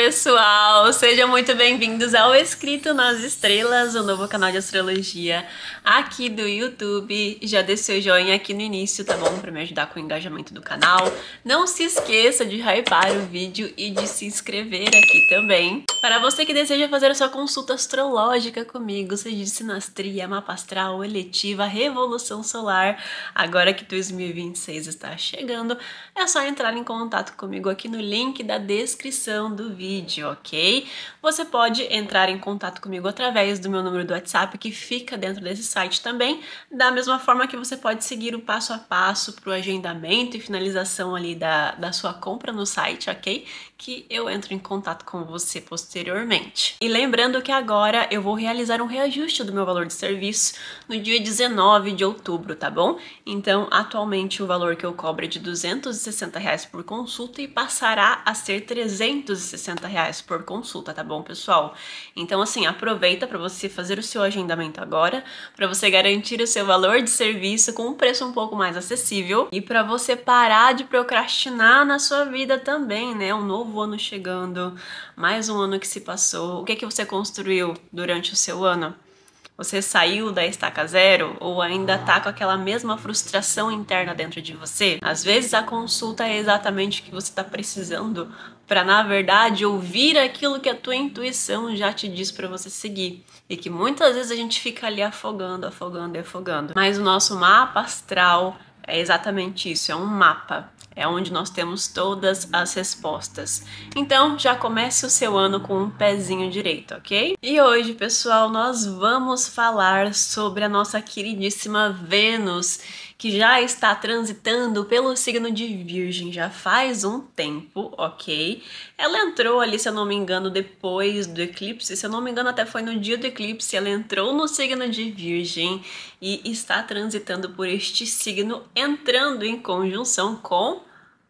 pessoal! Sejam muito bem-vindos ao Escrito nas Estrelas, o novo canal de astrologia aqui do YouTube. Já deixe seu joinha aqui no início, tá bom? Pra me ajudar com o engajamento do canal. Não se esqueça de hypar o vídeo e de se inscrever aqui também. Para você que deseja fazer a sua consulta astrológica comigo, seja de sinastria, mapa astral, eletiva, revolução solar, agora que 2026 está chegando, é só entrar em contato comigo aqui no link da descrição do vídeo, ok? Você pode entrar em contato comigo através do meu número do WhatsApp, que fica dentro desse site também, da mesma forma que você pode seguir o passo a passo para o agendamento e finalização ali da sua compra no site, ok? Que eu entro em contato com você posteriormente. E lembrando que agora eu vou realizar um reajuste do meu valor de serviço no dia 19 de outubro, tá bom? Então, atualmente o valor que eu cobro é de R$260 por consulta e passará a ser R$360 por consulta, tá bom, pessoal? Então, assim, aproveita para você fazer o seu agendamento agora, para você garantir o seu valor de serviço com um preço um pouco mais acessível e para você parar de procrastinar na sua vida também, né? Um novo ano chegando, mais um ano que se passou. O que é que você construiu durante o seu ano? Você saiu da estaca zero ou ainda tá com aquela mesma frustração interna dentro de você? Às vezes a consulta é exatamente o que você está precisando para, na verdade, ouvir aquilo que a tua intuição já te diz para você seguir. E que muitas vezes a gente fica ali afogando, afogando e afogando. Mas o nosso mapa astral é exatamente isso, é um mapa. É onde nós temos todas as respostas. Então, já comece o seu ano com um pezinho direito, ok? E hoje, pessoal, nós vamos falar sobre a nossa queridíssima Vênus, que já está transitando pelo signo de Virgem já faz um tempo, ok? Ela entrou ali, se eu não me engano, depois do eclipse, se eu não me engano até foi no dia do eclipse, ela entrou no signo de Virgem e está transitando por este signo, entrando em conjunção com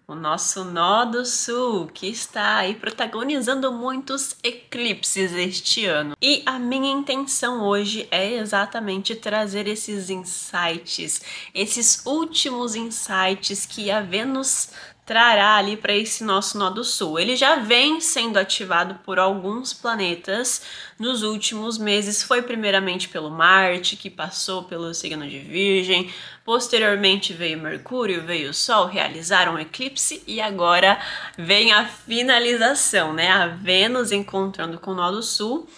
o nosso nó do sul, que está aí protagonizando muitos eclipses este ano. E a minha intenção hoje é exatamente trazer esses insights, esses últimos insights que a Vênus trará ali para esse nosso nó do sul. Ele já vem sendo ativado por alguns planetas nos últimos meses. Foi primeiramente pelo Marte, que passou pelo signo de Virgem, posteriormente veio Mercúrio, veio o Sol, realizaram um eclipse e agora vem a finalização, né? A Vênus encontrando com o nó do sul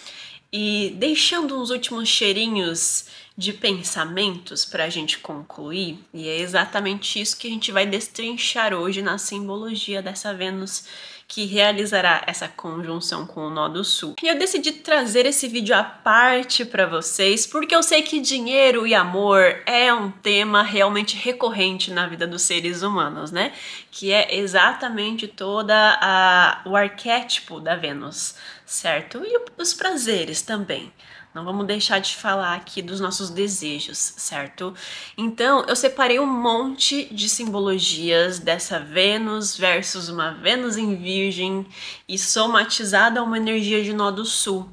e deixando uns últimos cheirinhos de pensamentos para a gente concluir, e é exatamente isso que a gente vai destrinchar hoje na simbologia dessa Vênus que realizará essa conjunção com o nó do sul. E eu decidi trazer esse vídeo à parte para vocês, porque eu sei que dinheiro e amor é um tema realmente recorrente na vida dos seres humanos, né? Que é exatamente o arquétipo da Vênus, certo? E os prazeres também. Não vamos deixar de falar aqui dos nossos desejos, certo? Então, eu separei um monte de simbologias dessa Vênus versus uma Vênus em Virgem e somatizada a uma energia de nó do sul.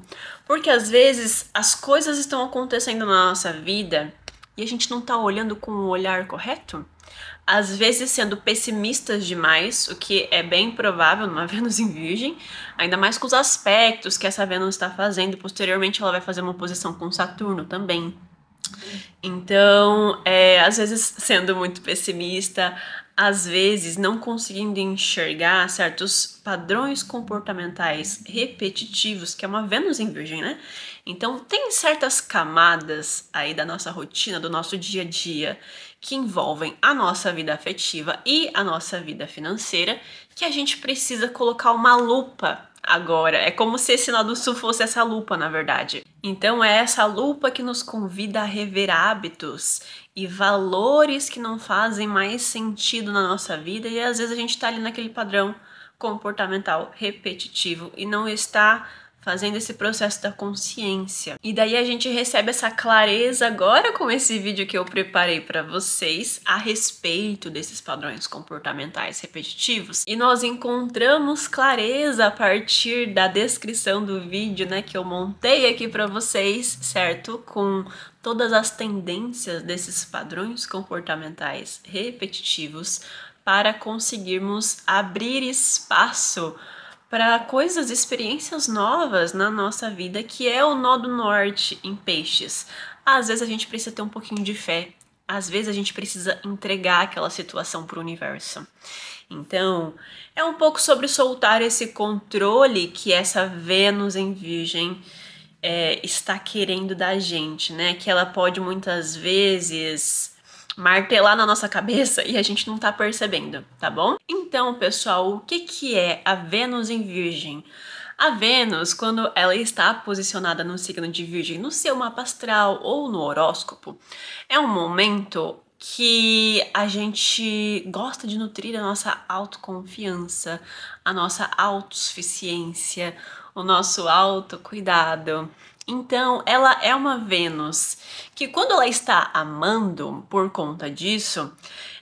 Porque às vezes as coisas estão acontecendo na nossa vida e a gente não tá olhando com o olhar correto. Às vezes sendo pessimistas demais, o que é bem provável numa Vênus em Virgem, ainda mais com os aspectos que essa Vênus está fazendo, posteriormente ela vai fazer uma oposição com Saturno também. Então, às vezes sendo muito pessimista, às vezes não conseguindo enxergar certos padrões comportamentais repetitivos, que é uma Vênus em Virgem, né? Então, tem certas camadas aí da nossa rotina, do nosso dia a dia, que envolvem a nossa vida afetiva e a nossa vida financeira, que a gente precisa colocar uma lupa agora. É como se esse nó do sul fosse essa lupa, na verdade. Então é essa lupa que nos convida a rever hábitos e valores que não fazem mais sentido na nossa vida, e às vezes a gente tá ali naquele padrão comportamental repetitivo e não está fazendo esse processo da consciência. E daí a gente recebe essa clareza agora com esse vídeo que eu preparei para vocês a respeito desses padrões comportamentais repetitivos. E nós encontramos clareza a partir da descrição do vídeo, né, que eu montei aqui para vocês, certo? Com todas as tendências desses padrões comportamentais repetitivos para conseguirmos abrir espaço para coisas, experiências novas na nossa vida, que é o nó do norte em Peixes. Às vezes a gente precisa ter um pouquinho de fé, às vezes a gente precisa entregar aquela situação para o universo. Então, é um pouco sobre soltar esse controle que essa Vênus em Virgem está querendo da gente, né? Que ela pode muitas vezes martelar na nossa cabeça e a gente não tá percebendo, tá bom? Então, pessoal, o que é a Vênus em Virgem? A Vênus, quando ela está posicionada no signo de Virgem, no seu mapa astral ou no horóscopo, é um momento que a gente gosta de nutrir a nossa autoconfiança, a nossa autossuficiência, o nosso autocuidado. Então, ela é uma Vênus que, quando ela está amando por conta disso,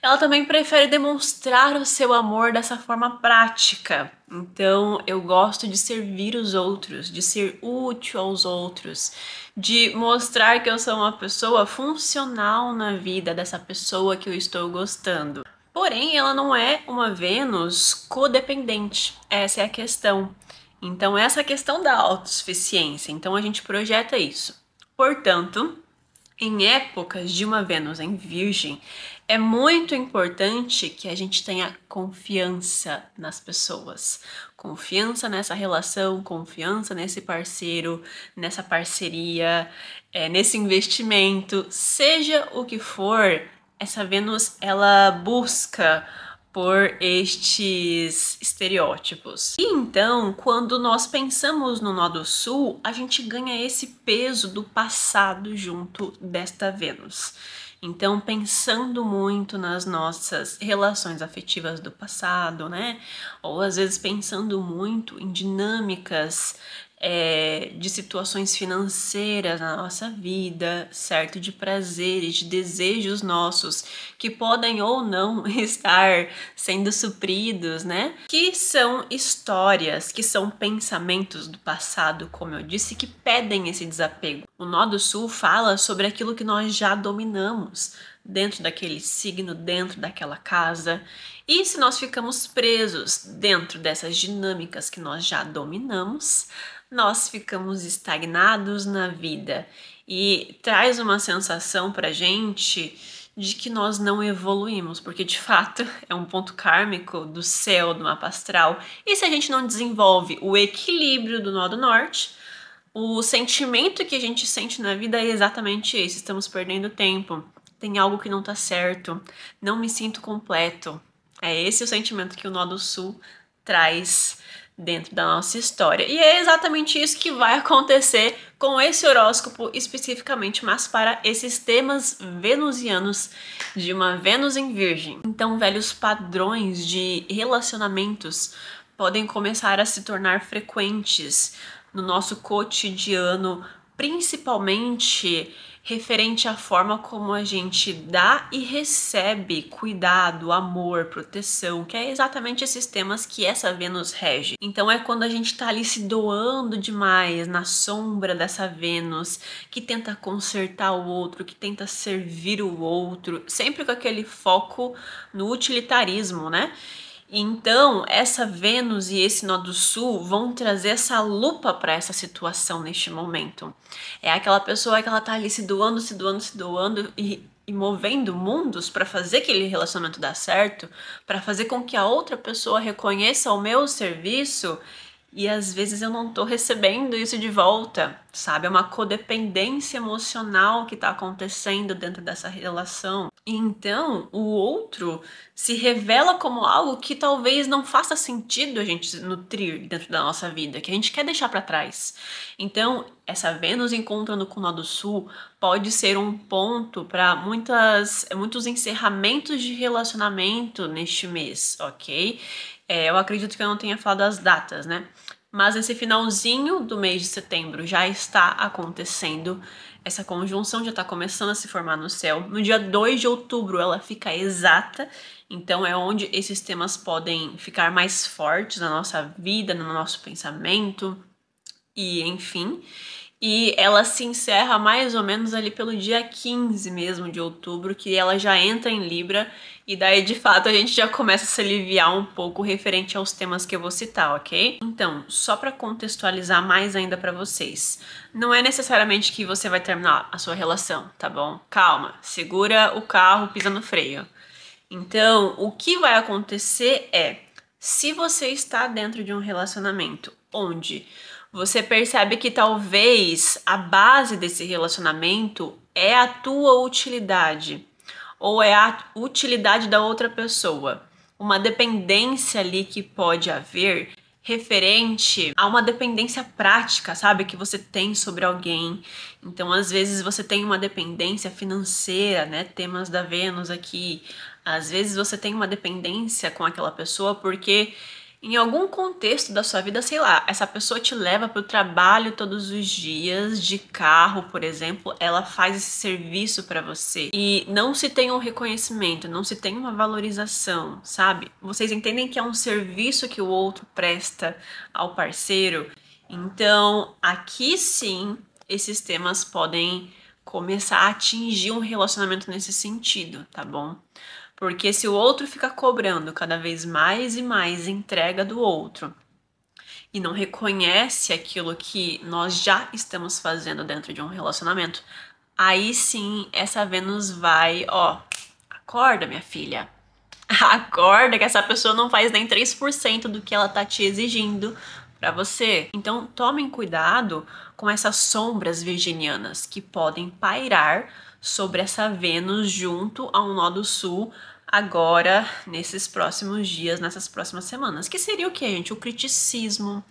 ela também prefere demonstrar o seu amor dessa forma prática. Então, eu gosto de servir os outros, de ser útil aos outros, de mostrar que eu sou uma pessoa funcional na vida dessa pessoa que eu estou gostando. Porém, ela não é uma Vênus codependente. Essa é a questão. Então, essa questão da autossuficiência, então a gente projeta isso. Portanto, em épocas de uma Vênus em Virgem, é muito importante que a gente tenha confiança nas pessoas, confiança nessa relação, confiança nesse parceiro, nessa parceria, nesse investimento, seja o que for, essa Vênus, ela busca por estes estereótipos. E então, quando nós pensamos no nó do sul, a gente ganha esse peso do passado junto desta Vênus. Então, pensando muito nas nossas relações afetivas do passado, né? Ou às vezes pensando muito em dinâmicas de situações financeiras na nossa vida, certo? De prazeres, de desejos nossos que podem ou não estar sendo supridos, né? Que são histórias, que são pensamentos do passado, como eu disse, que pedem esse desapego. O Nó do Sul fala sobre aquilo que nós já dominamos dentro daquele signo, dentro daquela casa. E se nós ficamos presos dentro dessas dinâmicas que nós já dominamos, nós ficamos estagnados na vida e traz uma sensação pra gente de que nós não evoluímos, porque de fato é um ponto kármico do céu, do mapa astral. E se a gente não desenvolve o equilíbrio do nó do norte, o sentimento que a gente sente na vida é exatamente esse: estamos perdendo tempo, tem algo que não tá certo, não me sinto completo. É esse o sentimento que o Nó do Sul traz dentro da nossa história. E é exatamente isso que vai acontecer com esse horóscopo especificamente, mas para esses temas venusianos de uma Vênus em Virgem. Então, velhos padrões de relacionamentos podem começar a se tornar frequentes no nosso cotidiano, principalmente referente à forma como a gente dá e recebe cuidado, amor, proteção, que é exatamente esses temas que essa Vênus rege. Então é quando a gente tá ali se doando demais na sombra dessa Vênus, que tenta consertar o outro, que tenta servir o outro, sempre com aquele foco no utilitarismo, né? Então, essa Vênus e esse Nó do Sul vão trazer essa lupa para essa situação neste momento. É aquela pessoa que ela tá ali se doando e movendo mundos para fazer aquele relacionamento dar certo, para fazer com que a outra pessoa reconheça o meu serviço. E às vezes eu não tô recebendo isso de volta, sabe? É uma codependência emocional que tá acontecendo dentro dessa relação. Então, o outro se revela como algo que talvez não faça sentido a gente nutrir dentro da nossa vida, que a gente quer deixar para trás. Então, essa Vênus encontrando com o Nó do Sul pode ser um ponto para muitos encerramentos de relacionamento neste mês, ok? Eu acredito que eu não tenha falado as datas, né? Mas esse finalzinho do mês de setembro já está acontecendo. Essa conjunção já está começando a se formar no céu. No dia 2 de outubro ela fica exata. Então é onde esses temas podem ficar mais fortes na nossa vida, no nosso pensamento e enfim. E ela se encerra mais ou menos ali pelo dia 15 mesmo de outubro, que ela já entra em Libra, e daí de fato a gente já começa a se aliviar um pouco referente aos temas que eu vou citar, ok? Então, só para contextualizar mais ainda para vocês, não é necessariamente que você vai terminar a sua relação, tá bom? Calma, segura o carro, pisa no freio. Então, o que vai acontecer é, se você está dentro de um relacionamento onde você percebe que talvez a base desse relacionamento é a tua utilidade ou é a utilidade da outra pessoa, uma dependência ali que pode haver referente a uma dependência prática, sabe, que você tem sobre alguém. Então, às vezes você tem uma dependência financeira, né, temas da Vênus aqui. Às vezes você tem uma dependência com aquela pessoa porque em algum contexto da sua vida, sei lá, essa pessoa te leva para o trabalho todos os dias, de carro, por exemplo, ela faz esse serviço para você e não se tem um reconhecimento, não se tem uma valorização, sabe? Vocês entendem que é um serviço que o outro presta ao parceiro? Então, aqui sim, esses temas podem começar a atingir um relacionamento nesse sentido, tá bom? Porque se o outro fica cobrando cada vez mais e mais entrega do outro e não reconhece aquilo que nós já estamos fazendo dentro de um relacionamento, aí sim essa Vênus vai, ó, acorda, minha filha. Acorda que essa pessoa não faz nem 3% do que ela tá te exigindo pra você. Então tomem cuidado com essas sombras virginianas que podem pairar sobre essa Vênus junto ao nó do sul agora, nesses próximos dias, nessas próximas semanas. Que seria o que, gente? O criticismo,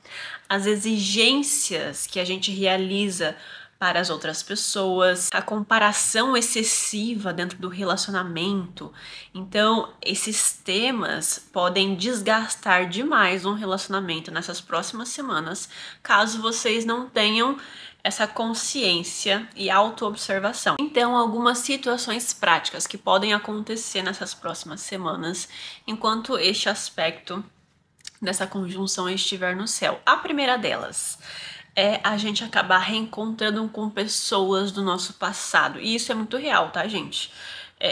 as exigências que a gente realiza para as outras pessoas, a comparação excessiva dentro do relacionamento. Então, esses temas podem desgastar demais um relacionamento nessas próximas semanas, caso vocês não tenham essa consciência e autoobservação. Então, algumas situações práticas que podem acontecer nessas próximas semanas, enquanto este aspecto dessa conjunção estiver no céu. A primeira delas é a gente acabar reencontrando com pessoas do nosso passado. E isso é muito real, tá, gente?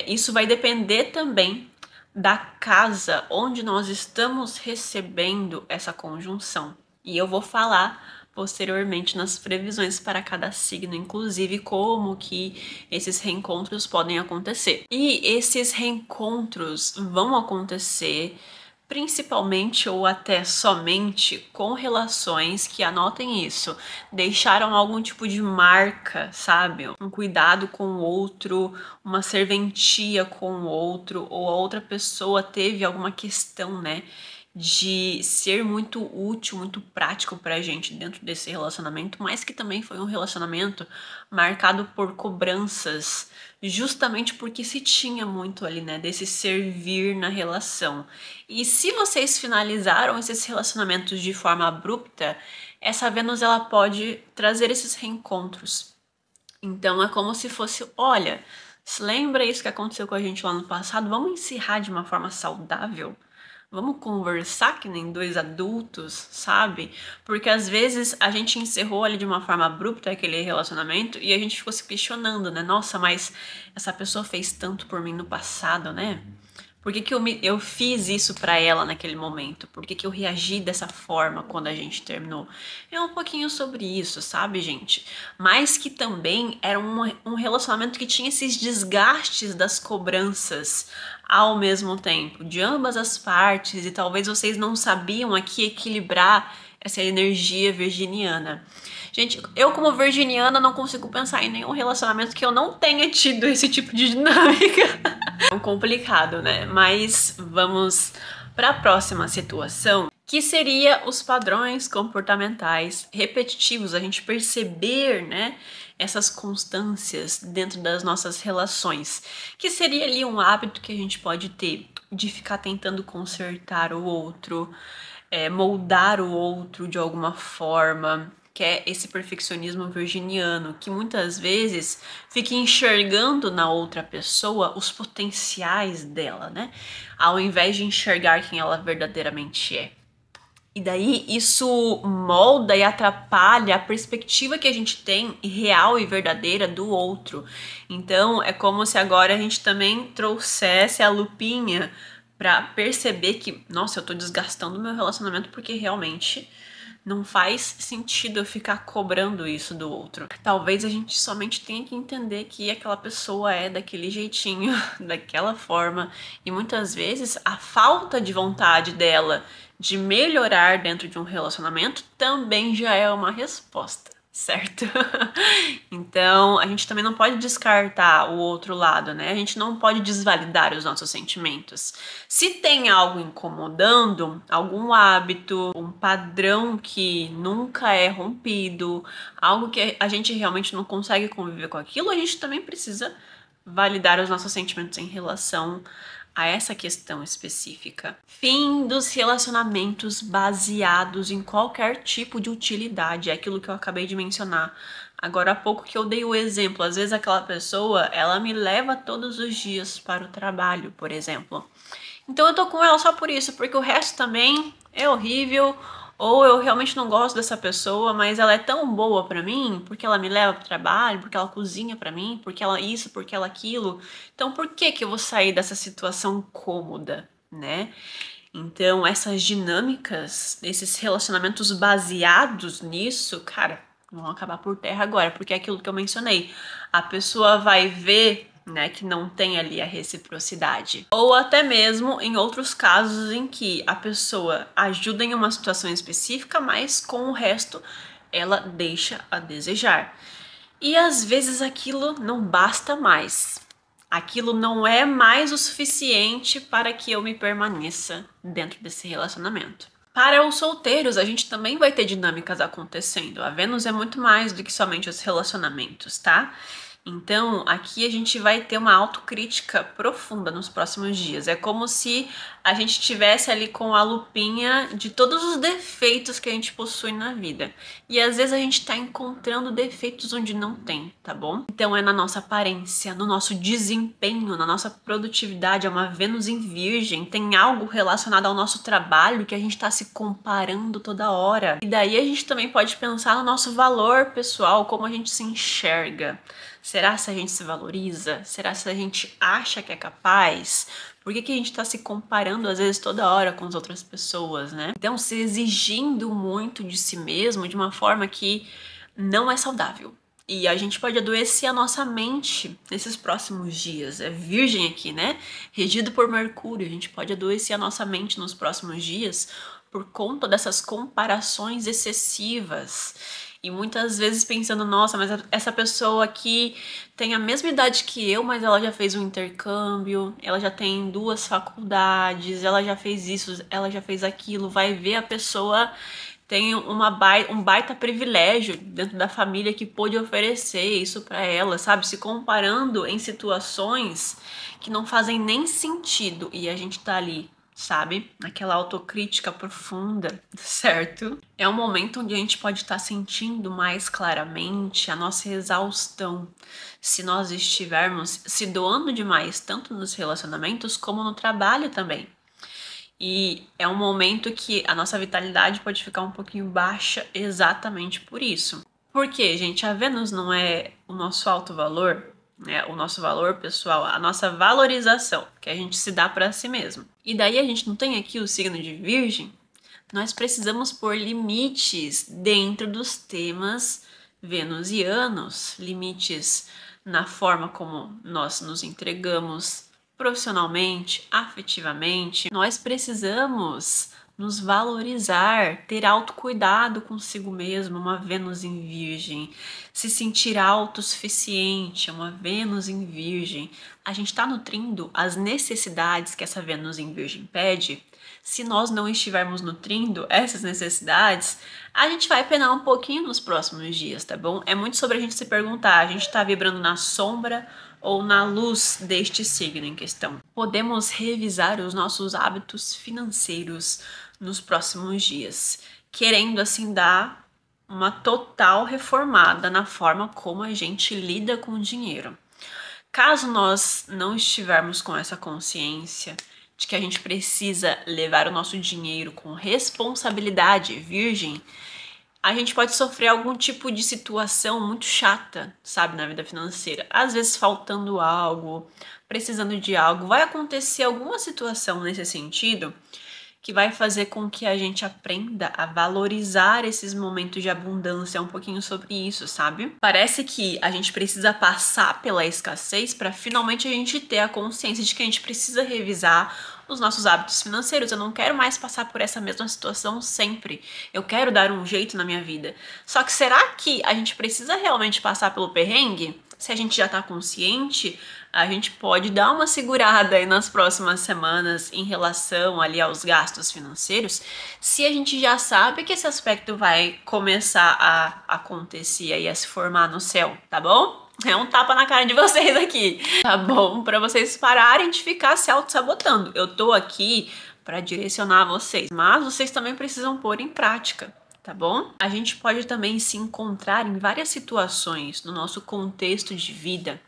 Isso vai depender também da casa onde nós estamos recebendo essa conjunção. E eu vou falar posteriormente nas previsões para cada signo, inclusive como que esses reencontros podem acontecer. E esses reencontros vão acontecer principalmente ou até somente com relações que, anotem isso, deixaram algum tipo de marca, sabe? Um cuidado com o outro, uma serventia com o outro, ou a outra pessoa teve alguma questão, né, de ser muito útil, muito prático pra gente dentro desse relacionamento, mas que também foi um relacionamento marcado por cobranças, justamente porque se tinha muito ali, né, desse servir na relação. E se vocês finalizaram esses relacionamentos de forma abrupta, essa Vênus ela pode trazer esses reencontros. Então é como se fosse, olha, se lembra isso que aconteceu com a gente lá no passado? Vamos encerrar de uma forma saudável? Vamos conversar que nem dois adultos, sabe? Porque às vezes a gente encerrou ali de uma forma abrupta aquele relacionamento e a gente ficou se questionando, né? Nossa, mas essa pessoa fez tanto por mim no passado, né? Por que que eu fiz isso pra ela naquele momento? Por que que eu reagi dessa forma quando a gente terminou? É um pouquinho sobre isso, sabe, gente? Mas que também era um relacionamento que tinha esses desgastes das cobranças ao mesmo tempo, de ambas as partes, e talvez vocês não sabiam aqui equilibrar essa energia virginiana. Gente, eu como virginiana não consigo pensar em nenhum relacionamento que eu não tenha tido esse tipo de dinâmica. É complicado, né? Mas vamos para a próxima situação, que seria os padrões comportamentais repetitivos, a gente perceber, né, essas constâncias dentro das nossas relações, que seria ali um hábito que a gente pode ter de ficar tentando consertar o outro, moldar o outro de alguma forma, que é esse perfeccionismo virginiano, que muitas vezes fica enxergando na outra pessoa os potenciais dela, né? Ao invés de enxergar quem ela verdadeiramente é. E daí isso molda e atrapalha a perspectiva que a gente tem real e verdadeira do outro. Então é como se agora a gente também trouxesse a lupinha pra perceber que, nossa, eu tô desgastando meu relacionamento porque realmente não faz sentido eu ficar cobrando isso do outro. Talvez a gente somente tenha que entender que aquela pessoa é daquele jeitinho, daquela forma, e muitas vezes a falta de vontade dela de melhorar dentro de um relacionamento também já é uma resposta, certo? Então, a gente também não pode descartar o outro lado, né? A gente não pode desvalidar os nossos sentimentos. Se tem algo incomodando, algum hábito, um padrão que nunca é rompido, algo que a gente realmente não consegue conviver com aquilo, a gente também precisa validar os nossos sentimentos em relação a essa questão específica. Fim dos relacionamentos baseados em qualquer tipo de utilidade, é aquilo que eu acabei de mencionar agora há pouco, que eu dei o exemplo. Às vezes aquela pessoa, ela me leva todos os dias para o trabalho, por exemplo. Então eu tô com ela só por isso, porque o resto também é horrível, ou eu realmente não gosto dessa pessoa, mas ela é tão boa pra mim, porque ela me leva pro trabalho, porque ela cozinha pra mim, porque ela isso, porque ela aquilo. Então por que que eu vou sair dessa situação cômoda, né? Então essas dinâmicas, esses relacionamentos baseados nisso, cara, vão acabar por terra agora, porque é aquilo que eu mencionei. A pessoa vai ver, né, que não tem ali a reciprocidade. Ou até mesmo em outros casos em que a pessoa ajuda em uma situação específica, mas com o resto ela deixa a desejar. E às vezes aquilo não basta mais. Aquilo não é mais o suficiente para que eu me permaneça dentro desse relacionamento. Para os solteiros, a gente também vai ter dinâmicas acontecendo. A Vênus é muito mais do que somente os relacionamentos, tá? Então, aqui a gente vai ter uma autocrítica profunda nos próximos dias. É como se a gente tivesse ali com a lupinha de todos os defeitos que a gente possui na vida. E às vezes a gente tá encontrando defeitos onde não tem, tá bom? Então é na nossa aparência, no nosso desempenho, na nossa produtividade. É uma Vênus em Virgem, tem algo relacionado ao nosso trabalho que a gente tá se comparando toda hora. E daí a gente também pode pensar no nosso valor pessoal, como a gente se enxerga. Será se a gente se valoriza? Será se a gente acha que é capaz? Por que a gente tá se comparando às vezes toda hora com as outras pessoas, né? Então, se exigindo muito de si mesmo de uma forma que não é saudável. E a gente pode adoecer a nossa mente nesses próximos dias. É Virgem aqui, né? Regido por Mercúrio. A gente pode adoecer a nossa mente nos próximos dias por conta dessas comparações excessivas. E muitas vezes pensando, nossa, mas essa pessoa aqui tem a mesma idade que eu, mas ela já fez um intercâmbio, ela já tem 2 faculdades, ela já fez isso, ela já fez aquilo. Vai ver, a pessoa tem um baita privilégio dentro da família que pôde oferecer isso pra ela, sabe? Se comparando em situações que não fazem nem sentido e a gente tá ali, sabe? Aquela autocrítica profunda, certo? É um momento onde a gente pode estar sentindo mais claramente a nossa exaustão, se nós estivermos se doando demais, tanto nos relacionamentos como no trabalho também. E é um momento que a nossa vitalidade pode ficar um pouquinho baixa exatamente por isso. Porque, gente, a Vênus não é o nosso alto valor, né? O nosso valor pessoal, a nossa valorização que a gente se dá para si mesmo. E daí a gente não tem aqui o signo de Virgem. Nós precisamos pôr limites dentro dos temas venusianos, limites na forma como nós nos entregamos profissionalmente, afetivamente. Nós precisamos nos valorizar, ter autocuidado consigo mesmo, uma Vênus em Virgem, se sentir autossuficiente, uma Vênus em Virgem. A gente está nutrindo as necessidades que essa Vênus em Virgem pede. Se nós não estivermos nutrindo essas necessidades, a gente vai penar um pouquinho nos próximos dias, tá bom? É muito sobre a gente se perguntar, a gente está vibrando na sombra ou na luz deste signo em questão. Podemos revisar os nossos hábitos financeiros nos próximos dias, querendo assim dar uma total reformada na forma como a gente lida com o dinheiro. Caso nós não estivermos com essa consciência de que a gente precisa levar o nosso dinheiro com responsabilidade, Virgem, a gente pode sofrer algum tipo de situação muito chata, sabe, na vida financeira. Às vezes faltando algo, precisando de algo, vai acontecer alguma situação nesse sentido que vai fazer com que a gente aprenda a valorizar esses momentos de abundância, um pouquinho sobre isso, sabe? Parece que a gente precisa passar pela escassez para finalmente a gente ter a consciência de que a gente precisa revisar os nossos hábitos financeiros. Eu não quero mais passar por essa mesma situação sempre. Eu quero dar um jeito na minha vida. Só que será que a gente precisa realmente passar pelo perrengue? Se a gente já tá consciente, a gente pode dar uma segurada aí nas próximas semanas em relação ali aos gastos financeiros, se a gente já sabe que esse aspecto vai começar a acontecer e a se formar no céu, tá bom? É um tapa na cara de vocês aqui, tá bom? Pra vocês pararem de ficar se auto-sabotando. Eu tô aqui pra direcionar vocês, mas vocês também precisam pôr em prática. Tá bom? A gente pode também se encontrar em várias situações no nosso contexto de vida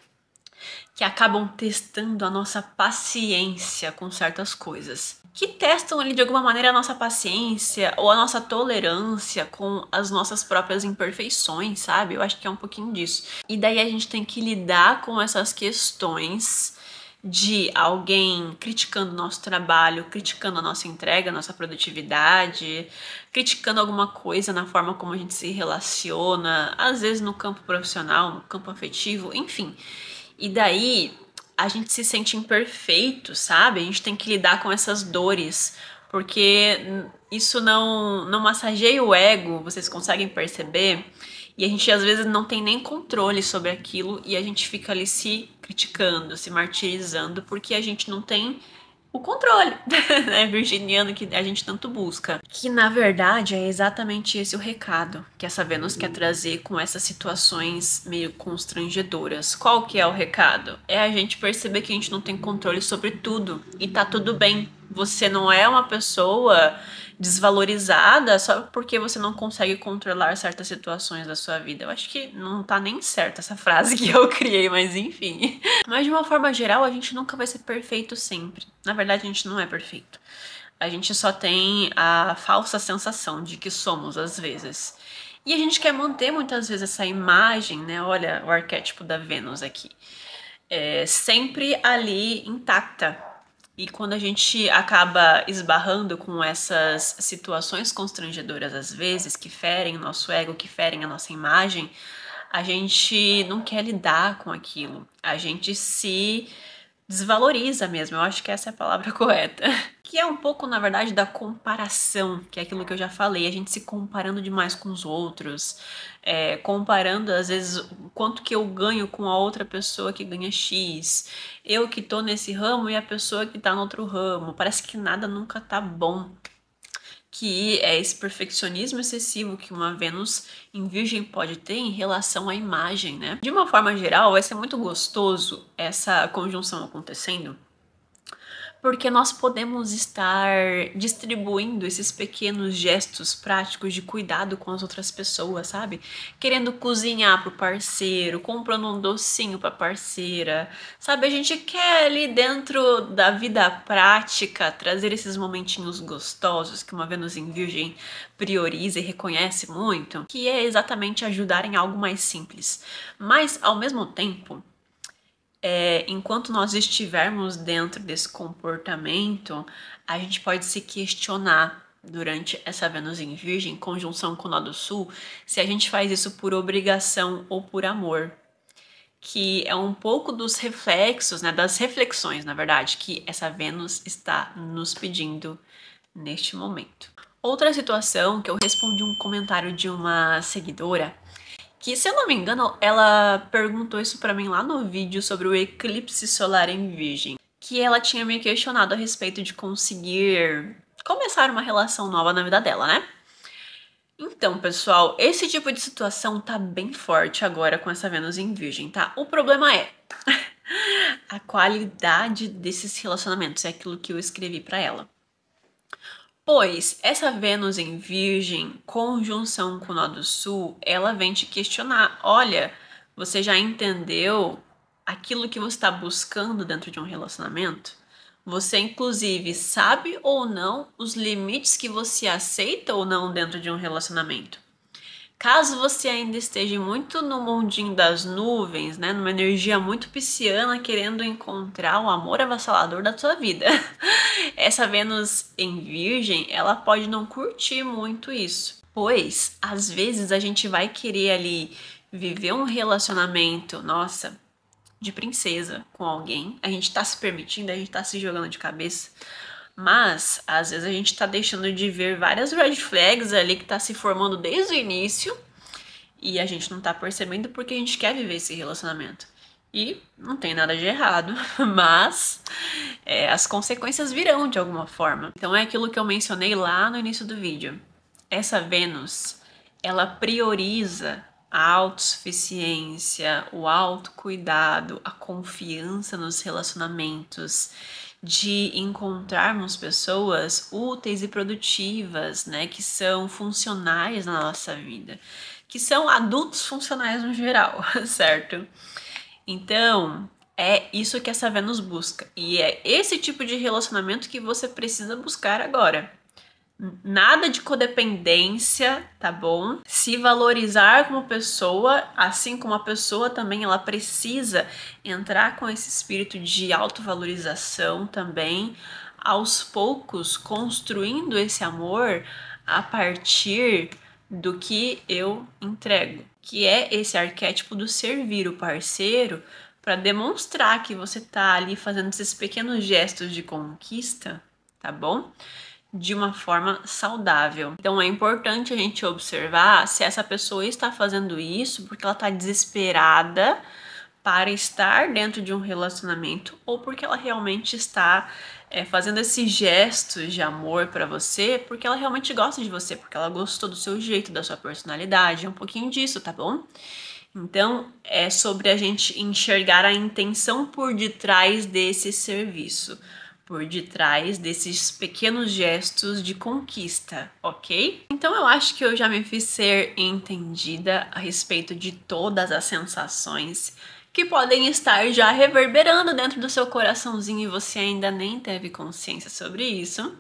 que acabam testando a nossa paciência com certas coisas. Que testam ali de alguma maneira a nossa paciência ou a nossa tolerância com as nossas próprias imperfeições, sabe? Eu acho que é um pouquinho disso. E daí a gente tem que lidar com essas questões de alguém criticando o nosso trabalho, criticando a nossa entrega, a nossa produtividade, criticando alguma coisa na forma como a gente se relaciona, às vezes no campo profissional, no campo afetivo, enfim. E daí a gente se sente imperfeito, sabe? A gente tem que lidar com essas dores, porque isso não massageia o ego, vocês conseguem perceber? E a gente às vezes não tem nem controle sobre aquilo e a gente fica ali se criticando, se martirizando, porque a gente não tem o controle, né, virginiano, que a gente tanto busca. Que na verdade é exatamente esse o recado que essa Vênus quer trazer com essas situações meio constrangedoras. Qual que é o recado? É a gente perceber que a gente não tem controle sobre tudo e tá tudo bem. Você não é uma pessoa desvalorizada só porque você não consegue controlar certas situações da sua vida. Eu acho que não tá nem certa essa frase que eu criei, mas enfim. Mas de uma forma geral, a gente nunca vai ser perfeito sempre. Na verdade, a gente não é perfeito. A gente só tem a falsa sensação de que somos às vezes. E a gente quer manter muitas vezes essa imagem, né? Olha o arquétipo da Vênus aqui. Sempre ali intacta. E quando a gente acaba esbarrando com essas situações constrangedoras, às vezes, que ferem o nosso ego, que ferem a nossa imagem, a gente não quer lidar com aquilo. A gente se desvaloriza mesmo, eu acho que essa é a palavra correta. Que é um pouco, na verdade, da comparação, que é aquilo que eu já falei, a gente se comparando demais com os outros, comparando, às vezes, o quanto que eu ganho com a outra pessoa que ganha X, eu que tô nesse ramo e a pessoa que tá no outro ramo, parece que nada nunca tá bom. Que é esse perfeccionismo excessivo que uma Vênus em Virgem pode ter em relação à imagem, né? De uma forma geral, vai ser muito gostoso essa conjunção acontecendo, porque nós podemos estar distribuindo esses pequenos gestos práticos de cuidado com as outras pessoas, sabe? Querendo cozinhar pro parceiro, comprando um docinho pra parceira, sabe? A gente quer ali dentro da vida prática trazer esses momentinhos gostosos que uma Vênus em Virgem prioriza e reconhece muito, que é exatamente ajudar em algo mais simples. Mas, ao mesmo tempo, enquanto nós estivermos dentro desse comportamento, a gente pode se questionar durante essa Vênus em Virgem, conjunção com o Nó do Sul, se a gente faz isso por obrigação ou por amor. Que é um pouco dos reflexos, né, das reflexões, na verdade, que essa Vênus está nos pedindo neste momento. Outra situação que eu respondi um comentário de uma seguidora, que, se eu não me engano, ela perguntou isso pra mim lá no vídeo sobre o eclipse solar em Virgem. Que ela tinha me questionado a respeito de conseguir começar uma relação nova na vida dela, né? Então, pessoal, esse tipo de situação tá bem forte agora com essa Vênus em Virgem, tá? O problema é a qualidade desses relacionamentos, é aquilo que eu escrevi pra ela. Pois essa Vênus em Virgem, conjunção com o Nó do Sul, ela vem te questionar. Olha, você já entendeu aquilo que você está buscando dentro de um relacionamento? Você, inclusive, sabe ou não os limites que você aceita ou não dentro de um relacionamento. Caso você ainda esteja muito no mundinho das nuvens, né, numa energia muito pisciana, querendo encontrar o amor avassalador da sua vida, essa Vênus em Virgem, ela pode não curtir muito isso, pois às vezes a gente vai querer ali viver um relacionamento, nossa, de princesa com alguém, a gente tá se permitindo, a gente tá se jogando de cabeça, mas às vezes a gente tá deixando de ver várias red flags ali que tá se formando desde o início e a gente não tá percebendo porque a gente quer viver esse relacionamento. E não tem nada de errado, mas as consequências virão de alguma forma. Então é aquilo que eu mencionei lá no início do vídeo. Essa Vênus, ela prioriza a autossuficiência, o autocuidado, a confiança nos relacionamentos, de encontrarmos pessoas úteis e produtivas, né, que são funcionais na nossa vida, que são adultos funcionais no geral, certo? Então, é isso que essa Vênus busca. E é esse tipo de relacionamento que você precisa buscar agora. Nada de codependência, tá bom? Se valorizar como pessoa, assim como a pessoa também, ela precisa entrar com esse espírito de autovalorização também, aos poucos construindo esse amor a partir do que eu entrego, que é esse arquétipo do servir o parceiro para demonstrar que você tá ali fazendo esses pequenos gestos de conquista, tá bom? De uma forma saudável. Então é importante a gente observar se essa pessoa está fazendo isso porque ela está desesperada para estar dentro de um relacionamento ou porque ela realmente está fazendo esses gestos de amor para você porque ela realmente gosta de você, porque ela gostou do seu jeito, da sua personalidade, é um pouquinho disso, tá bom? Então é sobre a gente enxergar a intenção por detrás desse serviço, por detrás desses pequenos gestos de conquista, ok? Então eu acho que eu já me fiz ser entendida a respeito de todas as sensações que podem estar já reverberando dentro do seu coraçãozinho e você ainda nem teve consciência sobre isso.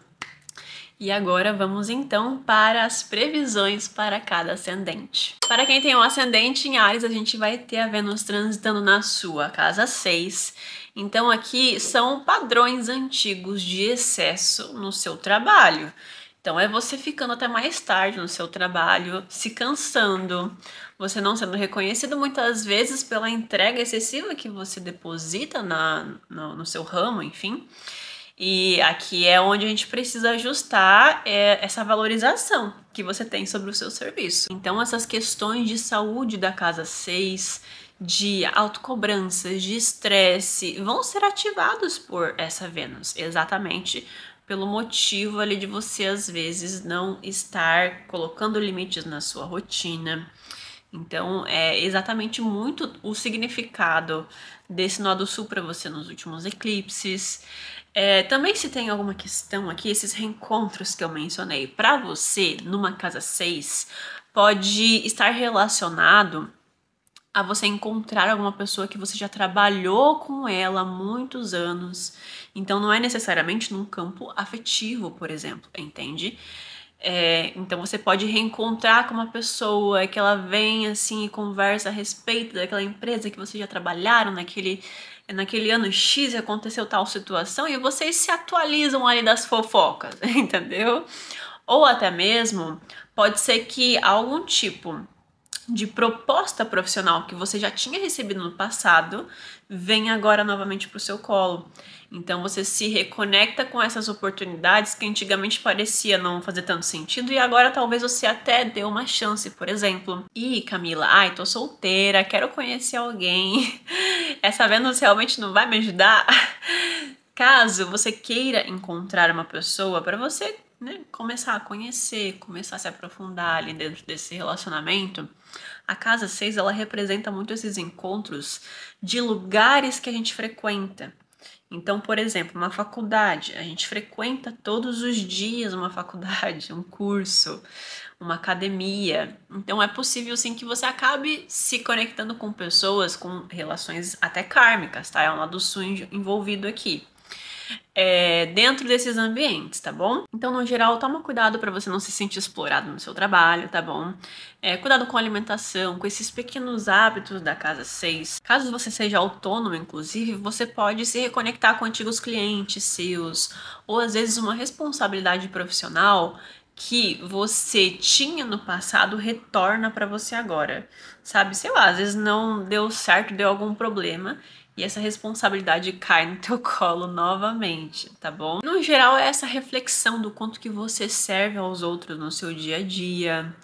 E agora vamos então para as previsões para cada ascendente. Para quem tem um ascendente em Áries, a gente vai ter a Vênus transitando na sua casa 6. Então aqui são padrões antigos de excesso no seu trabalho. Então é você ficando até mais tarde no seu trabalho, se cansando, você não sendo reconhecido muitas vezes pela entrega excessiva que você deposita no seu ramo, enfim. E aqui é onde a gente precisa ajustar essa valorização que você tem sobre o seu serviço. Então, essas questões de saúde da casa 6, de autocobranças, de estresse, vão ser ativados por essa Vênus, exatamente pelo motivo ali de você, às vezes, não estar colocando limites na sua rotina. Então, é exatamente muito o significado desse Nodo Sul para você nos últimos eclipses. Também se tem alguma questão aqui, esses reencontros que eu mencionei para você numa casa 6 pode estar relacionado a você encontrar alguma pessoa que você já trabalhou com ela há muitos anos. Então não é necessariamente num campo afetivo, por exemplo, entende? Então você pode reencontrar com uma pessoa que ela vem assim e conversa a respeito daquela empresa que vocês já trabalharam naquele ano X aconteceu tal situação e vocês se atualizam ali das fofocas, entendeu? Ou até mesmo pode ser que algum tipo de proposta profissional que você já tinha recebido no passado vem agora novamente para o seu colo. Então você se reconecta com essas oportunidades que antigamente parecia não fazer tanto sentido e agora talvez você até dê uma chance, por exemplo. Ih, Camila, ai, tô solteira, quero conhecer alguém. Essa Vênus realmente não vai me ajudar? Caso você queira encontrar uma pessoa para você, né, começar a conhecer, começar a se aprofundar ali dentro desse relacionamento, a casa 6 ela representa muito esses encontros de lugares que a gente frequenta. Então, por exemplo, uma faculdade, a gente frequenta todos os dias uma faculdade, um curso, uma academia. Então é possível sim que você acabe se conectando com pessoas com relações até kármicas, tá? É um lado sul envolvido aqui. dentro desses ambientes, tá bom? Então, no geral, toma cuidado para você não se sentir explorado no seu trabalho, tá bom? Cuidado com a alimentação, com esses pequenos hábitos da casa 6. Caso você seja autônomo, inclusive, você pode se reconectar com antigos clientes seus, ou às vezes uma responsabilidade profissional que você tinha no passado retorna para você agora, sabe? Sei lá, às vezes não deu certo, deu algum problema e essa responsabilidade cai no teu colo novamente, tá bom? No geral, é essa reflexão do quanto que você serve aos outros no seu dia a dia.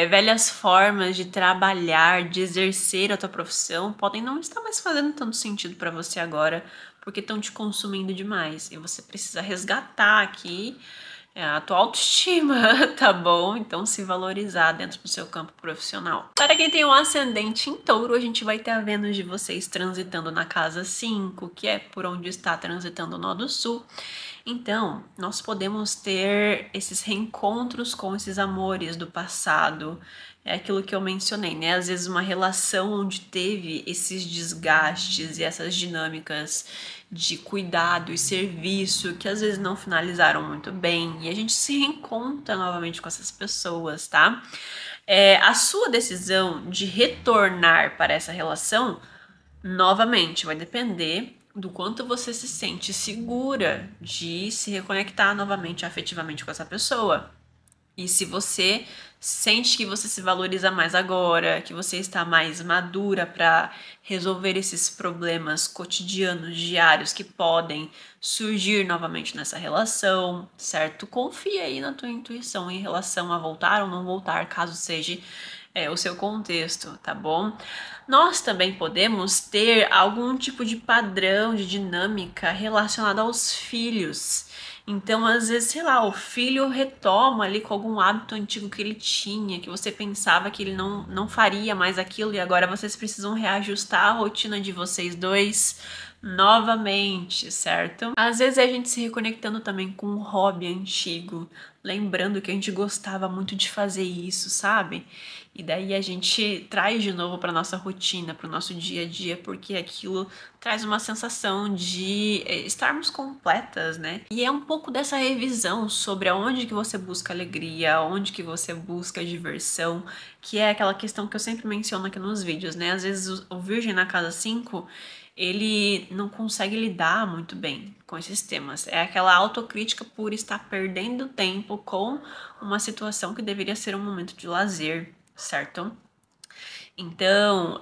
Velhas formas de trabalhar, de exercer a tua profissão podem não estar mais fazendo tanto sentido para você agora, porque estão te consumindo demais e você precisa resgatar aqui a tua autoestima, tá bom? Então se valorizar dentro do seu campo profissional. Para quem tem um ascendente em touro, a gente vai ter a Vênus de vocês transitando na casa 5, que é por onde está transitando o nó do sul. Então, nós podemos ter esses reencontros com esses amores do passado. É aquilo que eu mencionei, né? Às vezes uma relação onde teve esses desgastes e essas dinâmicas de cuidado e serviço que às vezes não finalizaram muito bem e a gente se reencontra novamente com essas pessoas, tá? A sua decisão de retornar para essa relação, novamente, vai depender do quanto você se sente segura de se reconectar novamente afetivamente com essa pessoa. E se você sente que você se valoriza mais agora, que você está mais madura para resolver esses problemas cotidianos, diários que podem surgir novamente nessa relação, certo? Confia aí na tua intuição em relação a voltar ou não voltar, caso seja o seu contexto, tá bom? Nós também podemos ter algum tipo de padrão, de dinâmica relacionada aos filhos. Então, às vezes, sei lá, o filho retoma ali com algum hábito antigo que ele tinha, que você pensava que ele não faria mais aquilo e agora vocês precisam reajustar a rotina de vocês dois novamente, certo? Às vezes é a gente se reconectando também com um hobby antigo, lembrando que a gente gostava muito de fazer isso, sabe? E daí a gente traz de novo para nossa rotina, para o nosso dia a dia, porque aquilo traz uma sensação de estarmos completas, né? E é um pouco dessa revisão sobre aonde que você busca alegria, aonde que você busca diversão, que é aquela questão que eu sempre menciono aqui nos vídeos, né? Às vezes o Virgem na casa 5, ele não consegue lidar muito bem com esses temas. É aquela autocrítica por estar perdendo tempo com uma situação que deveria ser um momento de lazer, certo? Então,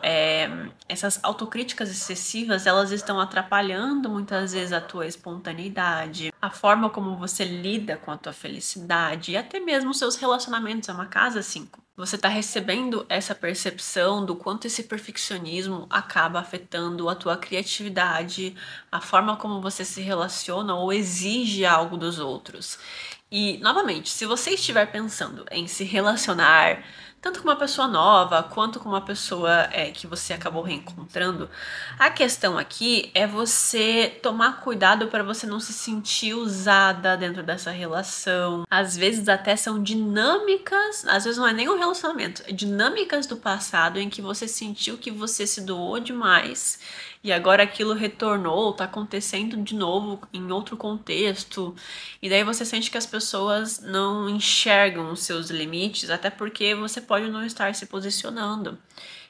essas autocríticas excessivas, elas estão atrapalhando muitas vezes a tua espontaneidade, a forma como você lida com a tua felicidade e até mesmo os seus relacionamentos. É uma casa 5. Você está recebendo essa percepção do quanto esse perfeccionismo acaba afetando a tua criatividade, a forma como você se relaciona ou exige algo dos outros. E, novamente, se você estiver pensando em se relacionar tanto com uma pessoa nova, quanto com uma pessoa que você acabou reencontrando, a questão aqui é você tomar cuidado para você não se sentir usada dentro dessa relação. Às vezes até são dinâmicas, às vezes não é nem um relacionamento, é dinâmicas do passado em que você sentiu que você se doou demais e agora aquilo retornou, tá acontecendo de novo em outro contexto, e daí você sente que as pessoas não enxergam os seus limites, até porque você pode não estar se posicionando.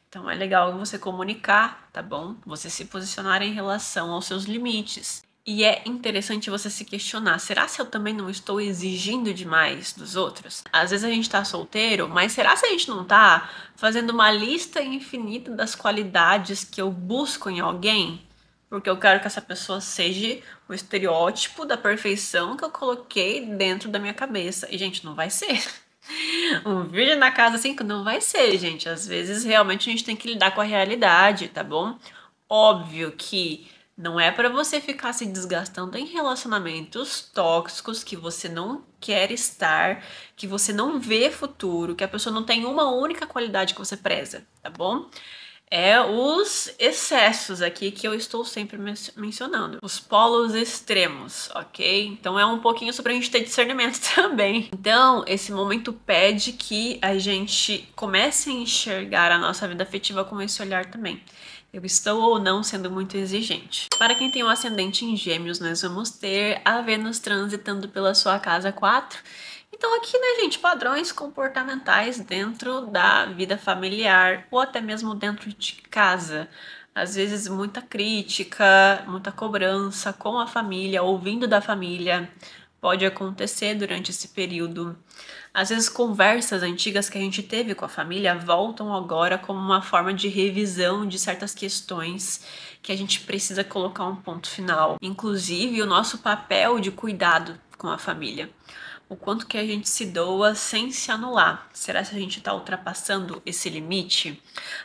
Então é legal você comunicar, tá bom? Você se posicionar em relação aos seus limites. E é interessante você se questionar, será se eu também não estou exigindo demais dos outros? Às vezes a gente tá solteiro, mas será se a gente não tá fazendo uma lista infinita das qualidades que eu busco em alguém? Porque eu quero que essa pessoa seja o estereótipo da perfeição que eu coloquei dentro da minha cabeça. E, gente, não vai ser. Um Virgem na casa 5 não vai ser, gente. Às vezes, realmente, a gente tem que lidar com a realidade, tá bom? Óbvio que não é pra você ficar se desgastando em relacionamentos tóxicos que você não quer estar, que você não vê futuro, que a pessoa não tem uma única qualidade que você preza, tá bom? É os excessos aqui que eu estou sempre mencionando. Os polos extremos, ok? Então é um pouquinho sobre a gente ter discernimento também. Então, esse momento pede que a gente comece a enxergar a nossa vida afetiva com esse olhar também. Eu estou ou não sendo muito exigente? Para quem tem um ascendente em Gêmeos, nós vamos ter a Vênus transitando pela sua casa 4. Então aqui, né, gente, padrões comportamentais dentro da vida familiar ou até mesmo dentro de casa. Às vezes muita crítica, muita cobrança com a família, ouvindo da família, pode acontecer durante esse período. Às vezes conversas antigas que a gente teve com a família voltam agora como uma forma de revisão de certas questões que a gente precisa colocar um ponto final. Inclusive o nosso papel de cuidado com a família. O quanto que a gente se doa sem se anular. Será que a gente está ultrapassando esse limite?